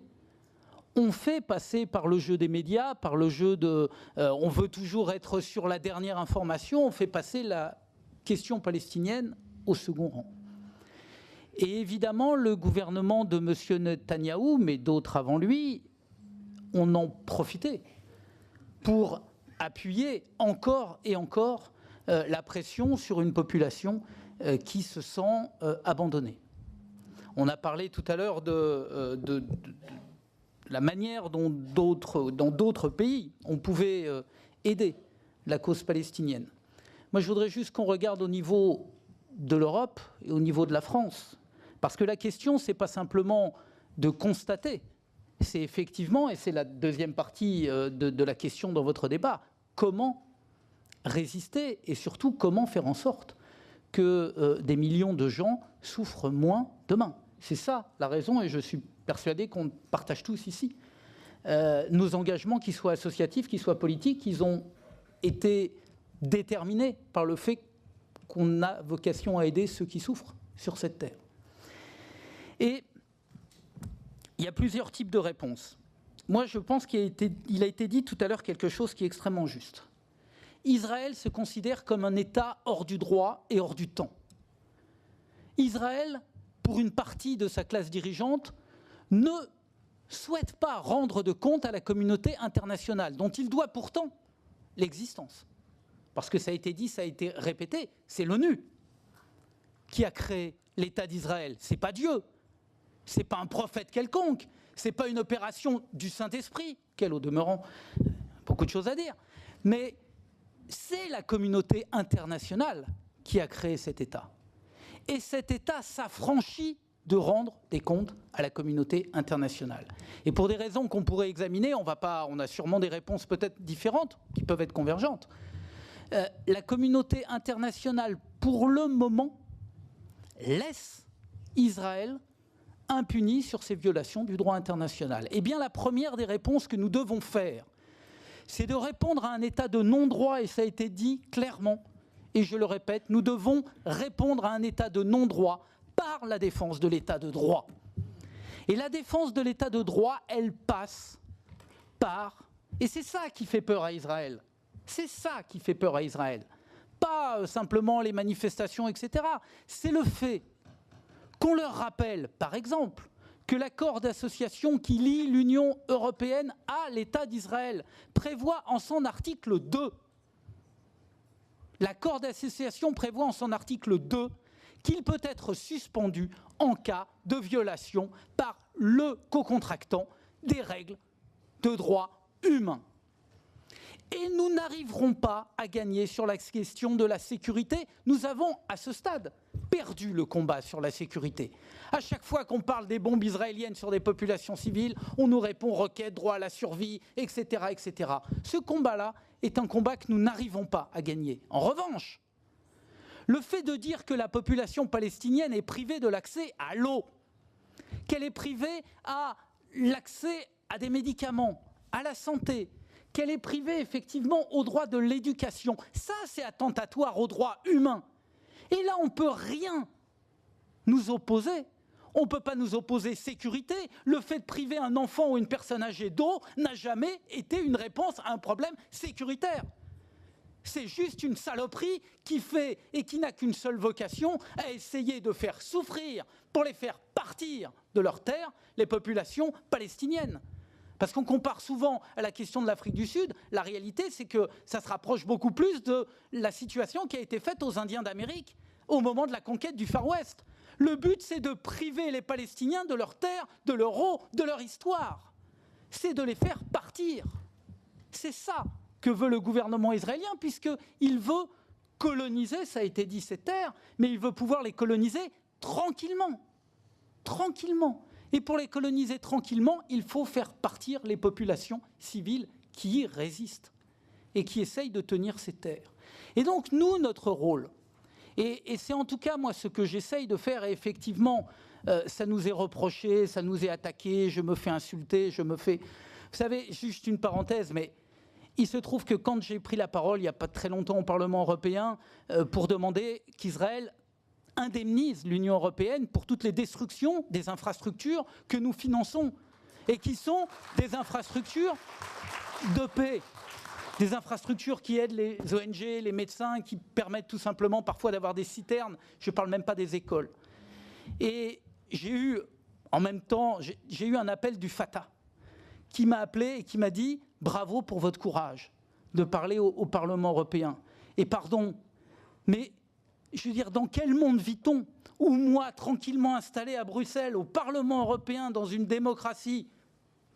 on fait passer par le jeu des médias, par le jeu de... on veut toujours être sur la dernière information, on fait passer question palestinienne au second rang. Et évidemment, le gouvernement de M. Netanyahou, mais d'autres avant lui, on en profitait pour appuyer encore et encore la pression sur une population qui se sent abandonnée. On a parlé tout à l'heure de la manière dont dans d'autres pays on pouvait aider la cause palestinienne. Moi, je voudrais juste qu'on regarde au niveau de l'Europe et au niveau de la France, parce que la question, c'est pas simplement de constater, c'est effectivement, et c'est la deuxième partie de la question dans votre débat, comment résister et surtout comment faire en sorte que des millions de gens souffrent moins demain. C'est ça la raison, et je suis persuadé qu'on partage tous ici. Nos engagements, qu'ils soient associatifs, qu'ils soient politiques, ils ont été déterminés par le fait qu'on a vocation à aider ceux qui souffrent sur cette terre. Et il y a plusieurs types de réponses. Moi, je pense qu'il a été dit tout à l'heure quelque chose qui est extrêmement juste. Israël se considère comme un État hors du droit et hors du temps. Israël, pour une partie de sa classe dirigeante, ne souhaite pas rendre de compte à la communauté internationale, dont il doit pourtant l'existence. Parce que ça a été dit, ça a été répété, c'est l'ONU qui a créé l'État d'Israël. C'est pas Dieu, c'est pas un prophète quelconque, c'est pas une opération du Saint-Esprit, quelle au demeurant, beaucoup de choses à dire, mais c'est la communauté internationale qui a créé cet État. Et cet État s'affranchit de rendre des comptes à la communauté internationale. Et pour des raisons qu'on pourrait examiner, on a sûrement des réponses peut-être différentes, qui peuvent être convergentes. La communauté internationale, pour le moment, laisse Israël impuni sur ces violations du droit international. Eh bien, la première des réponses que nous devons faire, c'est de répondre à un état de non-droit, et ça a été dit clairement, et je le répète, nous devons répondre à un état de non-droit par la défense de l'état de droit. Et la défense de l'état de droit, elle passe par... Et c'est ça qui fait peur à Israël. C'est ça qui fait peur à Israël. Pas simplement les manifestations, etc. C'est le fait qu'on leur rappelle, par exemple, que l'accord d'association qui lie l'Union européenne à l'État d'Israël prévoit en son article 2, l'accord d'association prévoit en son article 2 qu'il peut être suspendu en cas de violation par le co-contractant des règles de droit humain. Et nous n'arriverons pas à gagner sur la question de la sécurité. Nous avons, à ce stade, perdu le combat sur la sécurité. À chaque fois qu'on parle des bombes israéliennes sur des populations civiles, on nous répond requête, droit à la survie, etc., etc. Ce combat-là est un combat que nous n'arrivons pas à gagner. En revanche, le fait de dire que la population palestinienne est privée de l'accès à l'eau, qu'elle est privée à l'accès à des médicaments, à la santé, qu'elle est privée effectivement au droit de l'éducation, ça c'est attentatoire aux droits humains. Et là on ne peut rien nous opposer. On ne peut pas nous opposer sécurité. Le fait de priver un enfant ou une personne âgée d'eau n'a jamais été une réponse à un problème sécuritaire. C'est juste une saloperie qui fait et qui n'a qu'une seule vocation, à essayer de faire souffrir, pour les faire partir de leur terre, les populations palestiniennes. Parce qu'on compare souvent à la question de l'Afrique du Sud, la réalité c'est que ça se rapproche beaucoup plus de la situation qui a été faite aux Indiens d'Amérique au moment de la conquête du Far West. Le but c'est de priver les Palestiniens de leur terre, de leur eau, de leur histoire. C'est de les faire partir. C'est ça que veut le gouvernement israélien, puisqu'il veut coloniser, ça a été dit, ces terres, mais il veut pouvoir les coloniser tranquillement. Tranquillement. Et pour les coloniser tranquillement, il faut faire partir les populations civiles qui y résistent et qui essayent de tenir ces terres. Et donc, nous, notre rôle, et c'est en tout cas, moi, ce que j'essaye de faire, et effectivement, ça nous est reproché, ça nous est attaqué, je me fais insulter, je me fais... Vous savez, juste une parenthèse, mais il se trouve que quand j'ai pris la parole, il n'y a pas très longtemps au Parlement européen, pour demander qu'Israël indemnise l'Union européenne pour toutes les destructions des infrastructures que nous finançons et qui sont des infrastructures de paix. des infrastructures qui aident les ONG, les médecins, qui permettent tout simplement parfois d'avoir des citernes. Je ne parle même pas des écoles. Et j'ai eu, en même temps, j'ai eu un appel du Fatah qui m'a appelé et qui m'a dit « Bravo pour votre courage de parler au Parlement européen. Et pardon, mais je veux dire, dans quel monde vit-on où moi, tranquillement installé à Bruxelles, au Parlement européen, dans une démocratie,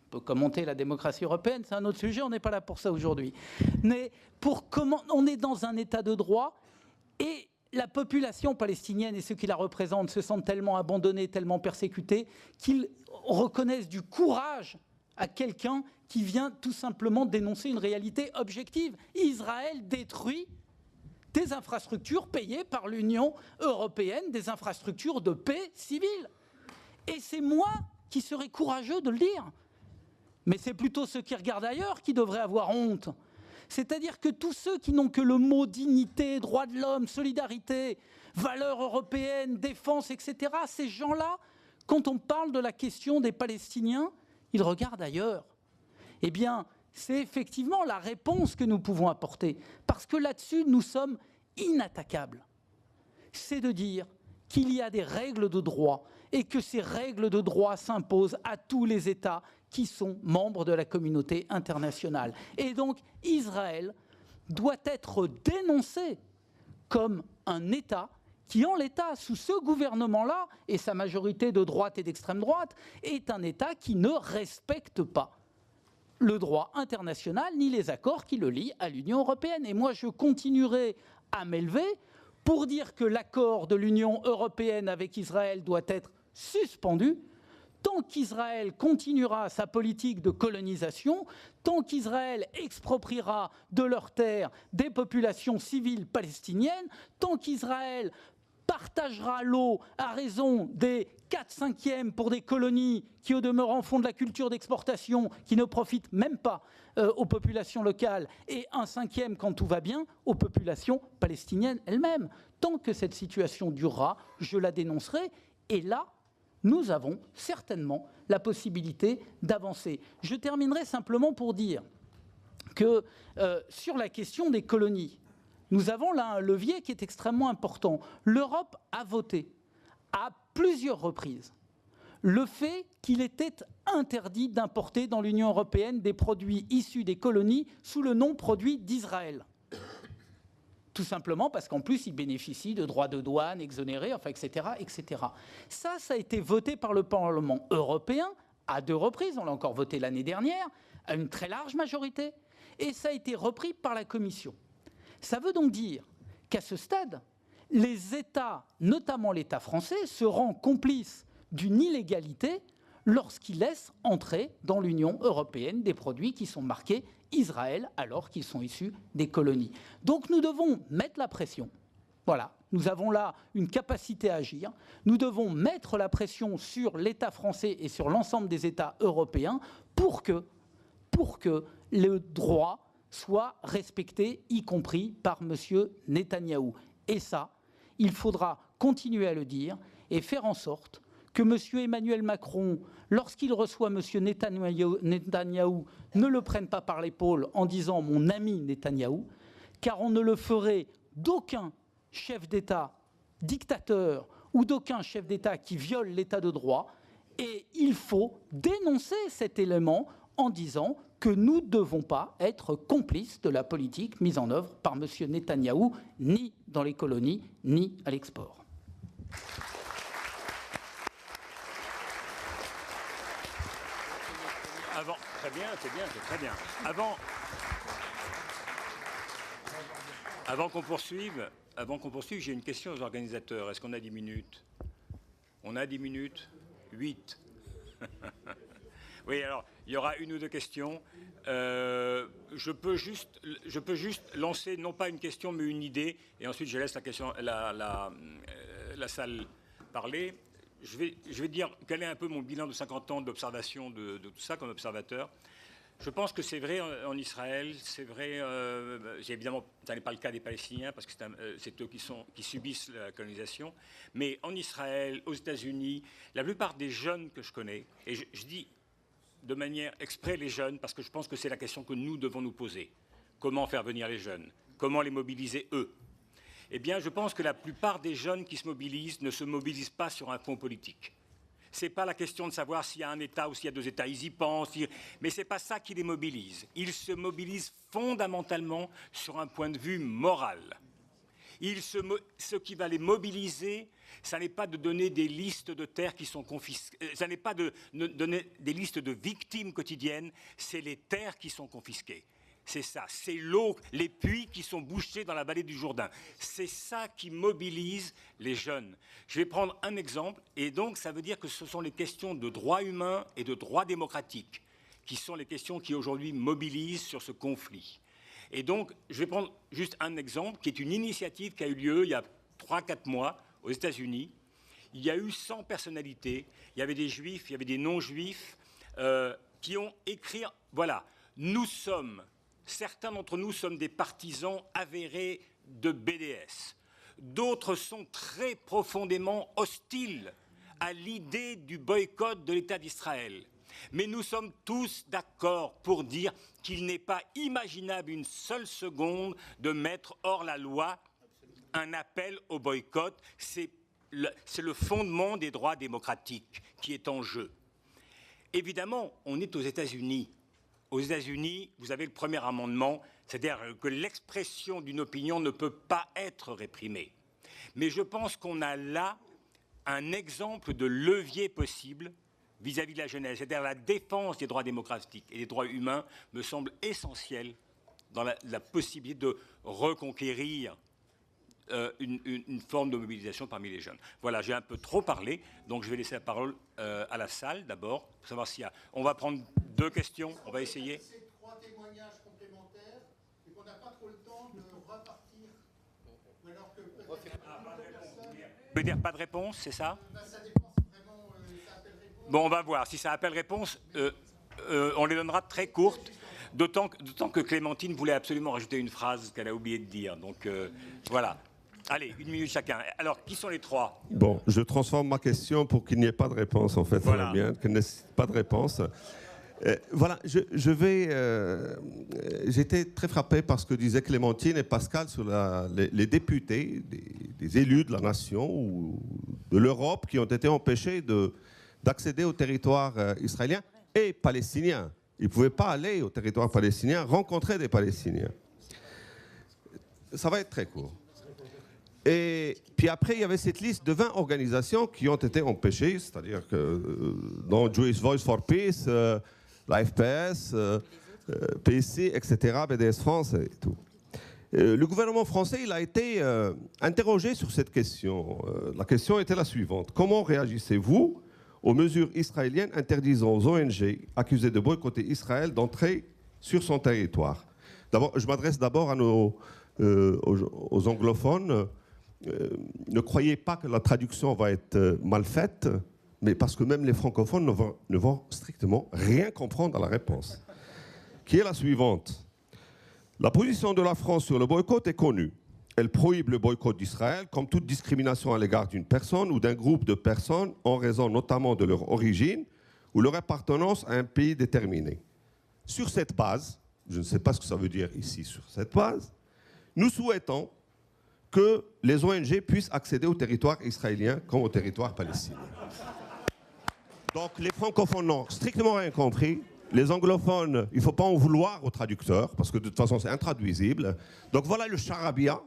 on peut commenter la démocratie européenne, c'est un autre sujet, on n'est pas là pour ça aujourd'hui, mais on est dans un état de droit et la population palestinienne et ceux qui la représentent se sentent tellement abandonnés, tellement persécutés, qu'ils reconnaissent du courage à quelqu'un qui vient tout simplement dénoncer une réalité objective. Israël détruit des infrastructures payées par l'Union européenne, des infrastructures de paix civile. Et c'est moi qui serais courageux de le dire. Mais c'est plutôt ceux qui regardent ailleurs qui devraient avoir honte. C'est-à-dire que tous ceux qui n'ont que le mot dignité, droits de l'homme, solidarité, valeurs européennes, défense, etc., ces gens-là, quand on parle de la question des Palestiniens, ils regardent ailleurs. Eh bien, c'est effectivement la réponse que nous pouvons apporter. Parce que là-dessus, nous sommes inattaquables. C'est de dire qu'il y a des règles de droit et que ces règles de droit s'imposent à tous les États qui sont membres de la communauté internationale. Et donc, Israël doit être dénoncé comme un État qui, en l'état, sous ce gouvernement-là, et sa majorité de droite et d'extrême droite, est un État qui ne respecte pas le droit international ni les accords qui le lient à l'Union européenne. Et moi, je continuerai à m'élever pour dire que l'accord de l'Union européenne avec Israël doit être suspendu tant qu'Israël continuera sa politique de colonisation, tant qu'Israël expropriera de leurs terres des populations civiles palestiniennes, tant qu'Israël partagera l'eau à raison des 4/5 pour des colonies qui, au demeurant, font de la culture d'exportation, qui ne profitent même pas aux populations locales, et 1/5, quand tout va bien, aux populations palestiniennes elles-mêmes. Tant que cette situation durera, je la dénoncerai, et là, nous avons certainement la possibilité d'avancer. Je terminerai simplement pour dire que sur la question des colonies, nous avons là un levier qui est extrêmement important. L'Europe a voté à plusieurs reprises le fait qu'il était interdit d'importer dans l'Union européenne des produits issus des colonies sous le nom produits d'Israël. Tout simplement parce qu'en plus, ils bénéficient de droits de douane exonérés, enfin, etc., etc. Ça a été voté par le Parlement européen à 2 reprises. On l'a encore voté l'année dernière, à une très large majorité. Et ça a été repris par la Commission. Ça veut donc dire qu'à ce stade, les États, notamment l'État français, seront complices d'une illégalité lorsqu'ils laissent entrer dans l'Union européenne des produits qui sont marqués Israël alors qu'ils sont issus des colonies. Donc nous devons mettre la pression. Voilà, nous avons là une capacité à agir. Nous devons mettre la pression sur l'État français et sur l'ensemble des États européens pour que le droit soit respecté, y compris par M. Netanyahou. Et ça, il faudra continuer à le dire et faire en sorte que M. Emmanuel Macron, lorsqu'il reçoit M. Netanyahou, ne le prenne pas par l'épaule en disant « mon ami Netanyahou », car on ne le ferait d'aucun chef d'État dictateur ou d'aucun chef d'État qui viole l'État de droit. Et il faut dénoncer cet élément en disant que nous ne devons pas être complices de la politique mise en œuvre par M. Netanyahou, ni dans les colonies, ni à l'export. Très bien, c'est bien, c'est très bien. Avant qu'on poursuive, j'ai une question aux organisateurs. Est-ce qu'on a 10 minutes? On a 10 minutes? 8. Oui, alors, il y aura 1 ou 2 questions. Je peux juste lancer, non pas une question, mais une idée, et ensuite je laisse la salle parler. Je vais dire quel est un peu mon bilan de 50 ans d'observation de tout ça comme observateur. Je pense que c'est vrai en Israël, c'est vrai, évidemment, ça n'est pas le cas des Palestiniens, parce que c'est eux qui subissent la colonisation, mais en Israël, aux États-Unis, la plupart des jeunes que je connais, et je dis de manière exprès les jeunes, parce que je pense que c'est la question que nous devons nous poser. comment faire venir les jeunes, comment les mobiliser eux. Eh bien, je pense que la plupart des jeunes qui se mobilisent ne se mobilisent pas sur un fond politique. Ce n'est pas la question de savoir s'il y a un État ou s'il y a deux États, ils y pensent, mais ce n'est pas ça qui les mobilise. Ils se mobilisent fondamentalement sur un point de vue moral. Ce qui va les mobiliser, ça n'est pas de donner des listes de terres qui sont confisquées, ça n'est pas de donner des listes de victimes quotidiennes, c'est les terres qui sont confisquées. C'est ça, c'est l'eau, les puits qui sont bouchés dans la vallée du Jourdain. C'est ça qui mobilise les jeunes. Je vais prendre un exemple, et donc ça veut dire que ce sont les questions de droits humains et de droits démocratiques qui sont les questions qui aujourd'hui mobilisent sur ce conflit. Et donc, je vais prendre juste un exemple, qui est une initiative qui a eu lieu il y a 3-4 mois aux États-Unis. Il y a eu 100 personnalités, il y avait des juifs, il y avait des non-juifs, qui ont écrit, voilà, certains d'entre nous sommes des partisans avérés de BDS. D'autres sont très profondément hostiles à l'idée du boycott de l'État d'Israël. Mais nous sommes tous d'accord pour dire qu'il n'est pas imaginable une seule seconde de mettre hors la loi un appel au boycott. C'est le fondement des droits démocratiques qui est en jeu. Évidemment, on est aux États-Unis. Aux États-Unis, vous avez le premier amendement, c'est-à-dire que l'expression d'une opinion ne peut pas être réprimée. Mais je pense qu'on a là un exemple de levier possible vis-à-vis de la jeunesse. C'est-à-dire la défense des droits démocratiques et des droits humains me semble essentielle dans la possibilité de reconquérir une forme de mobilisation parmi les jeunes. Voilà, j'ai un peu trop parlé, donc je vais laisser la parole à la salle d'abord, pour savoir s'il y a... On va prendre 2 questions, on va essayer. C'est 3 témoignages complémentaires et qu'on n'a pas trop le temps de repartir. Ou alors que Vous voulez dire pas de réponse, c'est ça? Ça dépend si vraiment ça appelle réponse. Bon, on va voir. Si ça appelle réponse, on les donnera très courtes. D'autant que Clémentine voulait absolument rajouter une phrase qu'elle a oublié de dire. Donc voilà. Allez, 1 minute chacun. Alors, qui sont les 3? Bon, je transforme ma question pour qu'il n'y ait pas de réponse, en fait. Voilà. Qu'il n'y ait pas de réponse. Voilà, j'étais très frappé par ce que disaient Clémentine et Pascal sur les députés, des élus de la nation ou de l'Europe qui ont été empêchés d'accéder au territoire israélien et palestinien. Ils ne pouvaient pas aller au territoire palestinien, rencontrer des Palestiniens. Ça va être très court. Et puis après, il y avait cette liste de 20 organisations qui ont été empêchées, c'est-à-dire que dans Jewish Voice for Peace, la FPS, PSC, etc., BDS France et tout. Le gouvernement français, il a été interrogé sur cette question. La question était la suivante. Comment réagissez-vous aux mesures israéliennes interdisant aux ONG accusées de boycotter Israël d'entrer sur son territoire? Je m'adresse d'abord aux anglophones. Ne croyez pas que la traduction va être mal faite, mais parce que même les francophones ne vont strictement rien comprendre à la réponse, qui est la suivante. La position de la France sur le boycott est connue. Elle prohibe le boycott d'Israël comme toute discrimination à l'égard d'une personne ou d'un groupe de personnes en raison notamment de leur origine ou leur appartenance à un pays déterminé. Sur cette base, je ne sais pas ce que ça veut dire ici sur cette base, nous souhaitons que les ONG puissent accéder au territoire israélien comme au territoire palestinien. Donc les francophones n'ont strictement rien compris. Les anglophones, il ne faut pas en vouloir aux traducteurs, parce que de toute façon c'est intraduisible. Donc voilà le charabia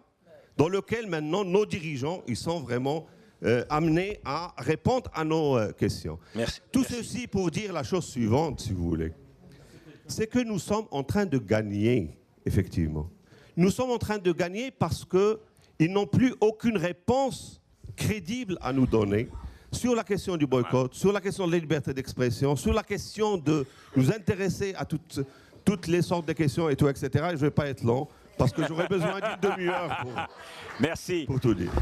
dans lequel maintenant nos dirigeants ils sont vraiment amenés à répondre à nos questions. Merci. Tout ceci pour dire la chose suivante, si vous voulez. C'est que nous sommes en train de gagner, effectivement. Nous sommes en train de gagner parce qu'ils n'ont plus aucune réponse crédible à nous donner sur la question du boycott, sur la question de la liberté d'expression, sur la question de nous intéresser à toutes les sortes de questions et tout, etc. Et je ne vais pas être long, parce que j'aurais besoin d'une demi-heure pour tout dire.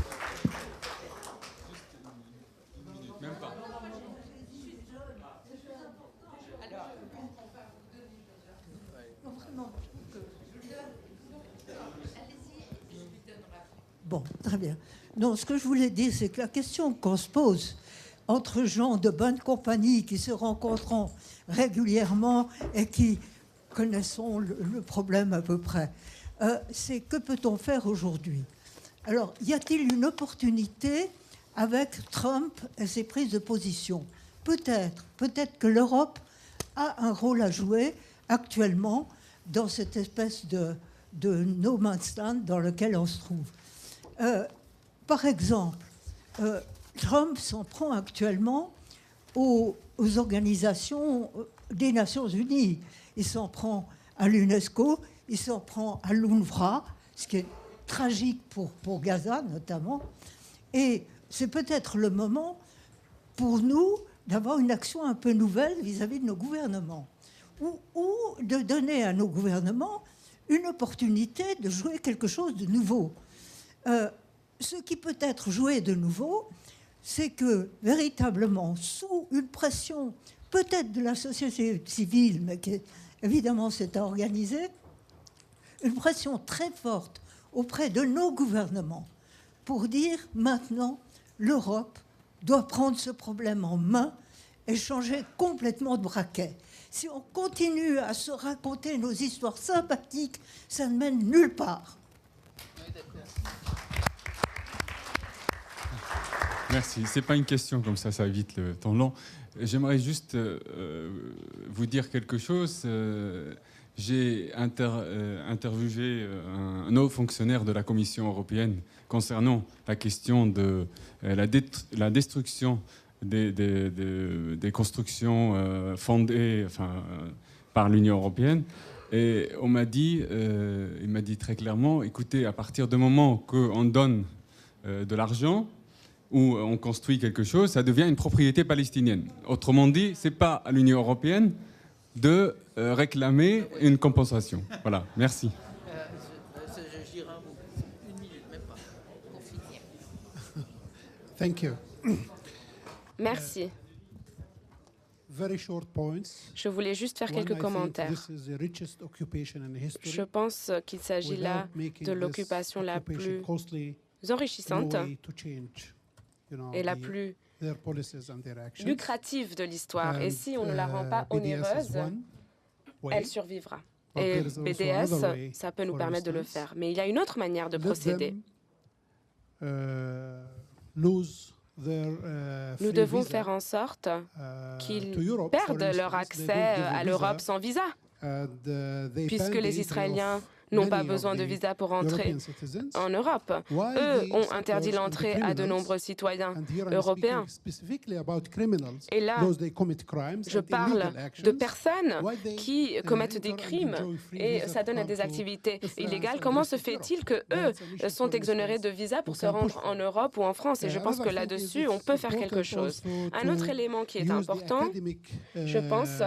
Bon, très bien. Non, ce que je voulais dire, c'est que la question qu'on se pose entre gens de bonne compagnie qui se rencontrent régulièrement et qui connaissons le problème à peu près. C'est que peut-on faire aujourd'hui? Alors, y a-t-il une opportunité avec Trump et ses prises de position? Peut-être que l'Europe a un rôle à jouer actuellement dans cette espèce de no man's land dans lequel on se trouve. Par exemple, Trump s'en prend actuellement aux organisations des Nations Unies. Il s'en prend à l'UNESCO, il s'en prend à l'UNRWA, ce qui est tragique pour Gaza notamment. Et c'est peut-être le moment pour nous d'avoir une action un peu nouvelle vis-à-vis de nos gouvernements, ou de donner à nos gouvernements une opportunité de jouer quelque chose de nouveau. Ce qui peut être joué de nouveau, c'est que véritablement, sous une pression peut-être de la société civile, mais qui évidemment s'est organisée, une pression très forte auprès de nos gouvernements pour dire maintenant l'Europe doit prendre ce problème en main et changer complètement de braquet. Si on continue à se raconter nos histoires sympathiques, ça ne mène nulle part. Merci. Ce n'est pas une question comme ça évite le temps long. J'aimerais juste vous dire quelque chose. J'ai interviewé un haut fonctionnaire de la Commission européenne concernant la question de la destruction des constructions fondées par l'Union européenne. Et il m'a dit très clairement, écoutez, à partir du moment qu'on donne de l'argent, où on construit quelque chose, ça devient une propriété palestinienne. Autrement dit, ce n'est pas à l'Union européenne de réclamer une compensation. Voilà, merci. Thank you. Merci. Very short points. Je voulais juste faire quelques commentaires. Je pense qu'il s'agit là de l'occupation la plus enrichissante et la plus lucrative de l'histoire. Et si on ne la rend pas onéreuse, elle survivra. Et BDS, ça peut nous permettre de le faire. Mais il y a une autre manière de procéder. Nous devons faire en sorte qu'ils perdent leur accès à l'Europe sans visa, puisque les Israéliens n'ont pas besoin de visa pour entrer en Europe. Eux ont interdit l'entrée à de nombreux citoyens européens. Et là, je parle de personnes qui commettent des crimes et ça donne à des activités illégales. Comment se fait-il qu'eux sont exonérés de visa pour se rendre en Europe ou en France? Et je pense que là-dessus, on peut faire quelque chose. Un autre élément qui est important, je pense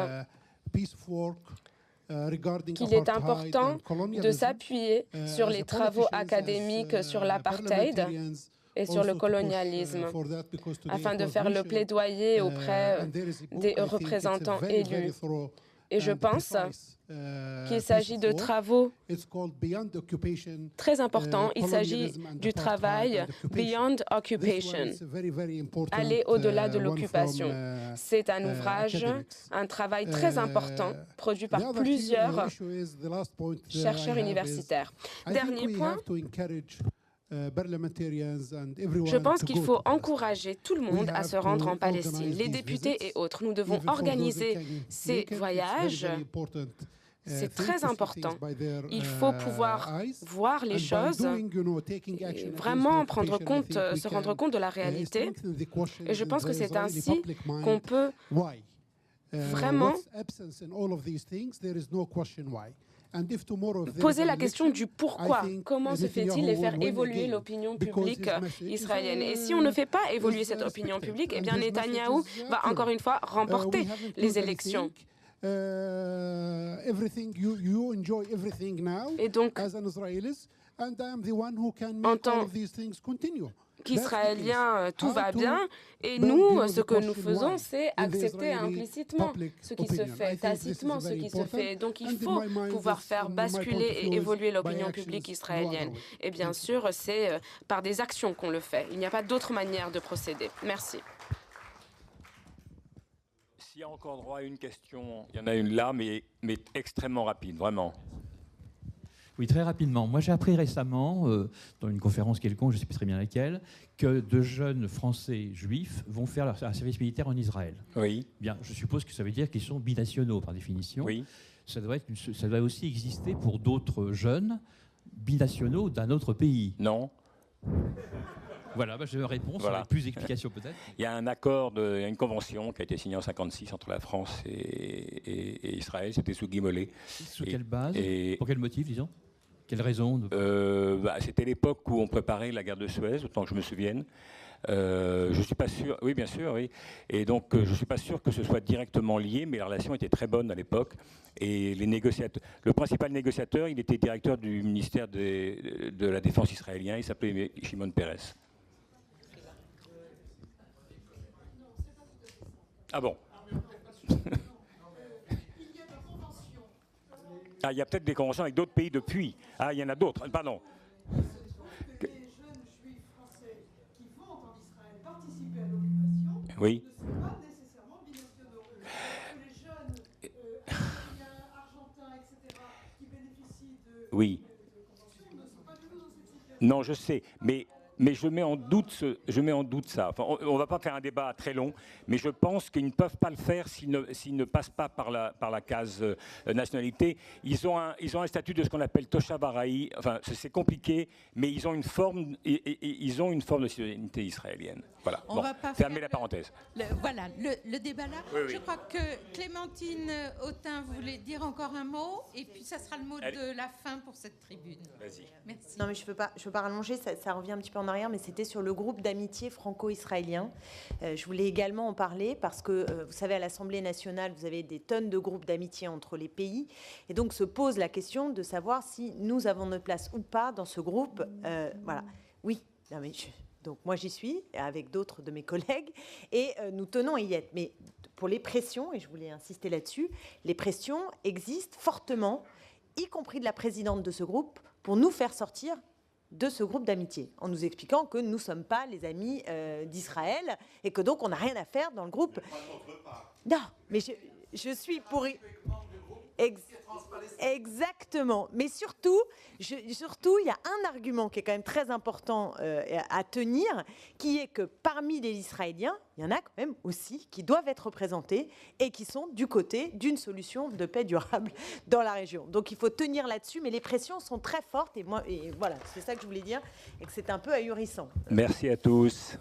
qu'il est important de s'appuyer sur les travaux académiques sur l'apartheid et sur le colonialisme, afin de faire le plaidoyer auprès des représentants élus. Et je pense qu'il s'agit de travaux très importants. Il s'agit du travail Beyond Occupation, aller au-delà de l'occupation. C'est un ouvrage, un travail très important, produit par plusieurs chercheurs universitaires. Dernier point. Je pense qu'il faut encourager tout le monde à se rendre en Palestine, les députés et autres. Nous devons organiser ces voyages. C'est très important. Il faut pouvoir voir les choses, et vraiment se rendre compte de la réalité. Et je pense que c'est ainsi qu'on peut vraiment poser la question du pourquoi. Comment se fait-il et faire évoluer l'opinion publique israélienne? Et si on ne fait pas évoluer cette opinion publique, eh bien Netanyahou va encore une fois remporter les élections. Et donc, en tant qu'Israéliens, tout va bien, et nous, ce que nous faisons, c'est accepter implicitement ce qui se fait, tacitement ce qui se fait. Donc il faut pouvoir faire basculer et évoluer l'opinion publique israélienne. Et bien sûr, c'est par des actions qu'on le fait. Il n'y a pas d'autre manière de procéder. Merci. S'il y a encore droit à une question, il y en a une là, mais extrêmement rapide, vraiment. Oui, très rapidement. Moi, j'ai appris récemment, dans une conférence quelconque, je ne sais plus très bien laquelle, que de jeunes Français juifs vont faire un service militaire en Israël. Oui. Bien, je suppose que ça veut dire qu'ils sont binationaux, par définition. Oui. Ça doit aussi exister pour d'autres jeunes binationaux d'un autre pays. Non. Voilà, j'ai une réponse, voilà. Avec plus d'explications peut-être. Il y a un accord, il y a une convention qui a été signée en 1956 entre la France et Israël. C'était sous Guy Mollet. Sous quelle base? Pour quel motif, disons? Quelle raison C'était l'époque où on préparait la guerre de Suez, autant que je me souvienne. Je suis pas sûr. Oui, bien sûr, oui. Et donc, je suis pas sûr que ce soit directement lié, mais la relation était très bonne à l'époque. Et les négociateurs, le principal négociateur, il était directeur du ministère de la Défense israélien. Il s'appelait Shimon Peres. Ah bon. Ah, il y a peut-être des conventions avec d'autres pays depuis. Ah, il y en a d'autres. Pardon. Les jeunes juifs français qui vont en Israël participer à l'occupation oui. ne sont pas nécessairement binationaux. Les jeunes italiens, argentins, etc., qui bénéficient de conventions ne sont pas du tout dans cette situation. Non, je sais, mais je mets en doute ça. Enfin, on ne va pas faire un débat très long, mais je pense qu'ils ne peuvent pas le faire s'ils ne passent pas par la case nationalité. Ils ont un statut de ce qu'on appelle Toshav Ara'i. Enfin, c'est compliqué, mais ils ont une forme de citoyenneté israélienne. Voilà. On bon, va pas fermez la parenthèse. Le débat là. Oui. Je crois que Clémentine Autain voulait dire encore un mot, et puis ça sera le mot de la fin pour cette tribune. Vas-y. Merci. Non, mais je veux pas rallonger, ça revient un petit peu en arrière, mais c'était sur le groupe d'amitié franco-israélien. Je voulais également en parler parce que, vous savez, à l'Assemblée nationale, vous avez des tonnes de groupes d'amitié entre les pays. Et donc se pose la question de savoir si nous avons notre place ou pas dans ce groupe. Voilà. Oui. Non, mais donc moi j'y suis avec d'autres de mes collègues et nous tenons à y être. Mais pour les pressions, et je voulais insister là-dessus, les pressions existent fortement, y compris de la présidente de ce groupe, pour nous faire sortir de ce groupe d'amitié, en nous expliquant que nous ne sommes pas les amis d'Israël et que donc on n'a rien à faire dans le groupe. Non, mais je suis pour... Exactement. Mais surtout, il y a un argument qui est quand même très important à tenir, qui est que parmi les Israéliens, il y en a quand même aussi qui doivent être représentés et qui sont du côté d'une solution de paix durable dans la région. Donc il faut tenir là-dessus, mais les pressions sont très fortes et voilà, c'est ça que je voulais dire et que c'est un peu ahurissant. Merci à tous.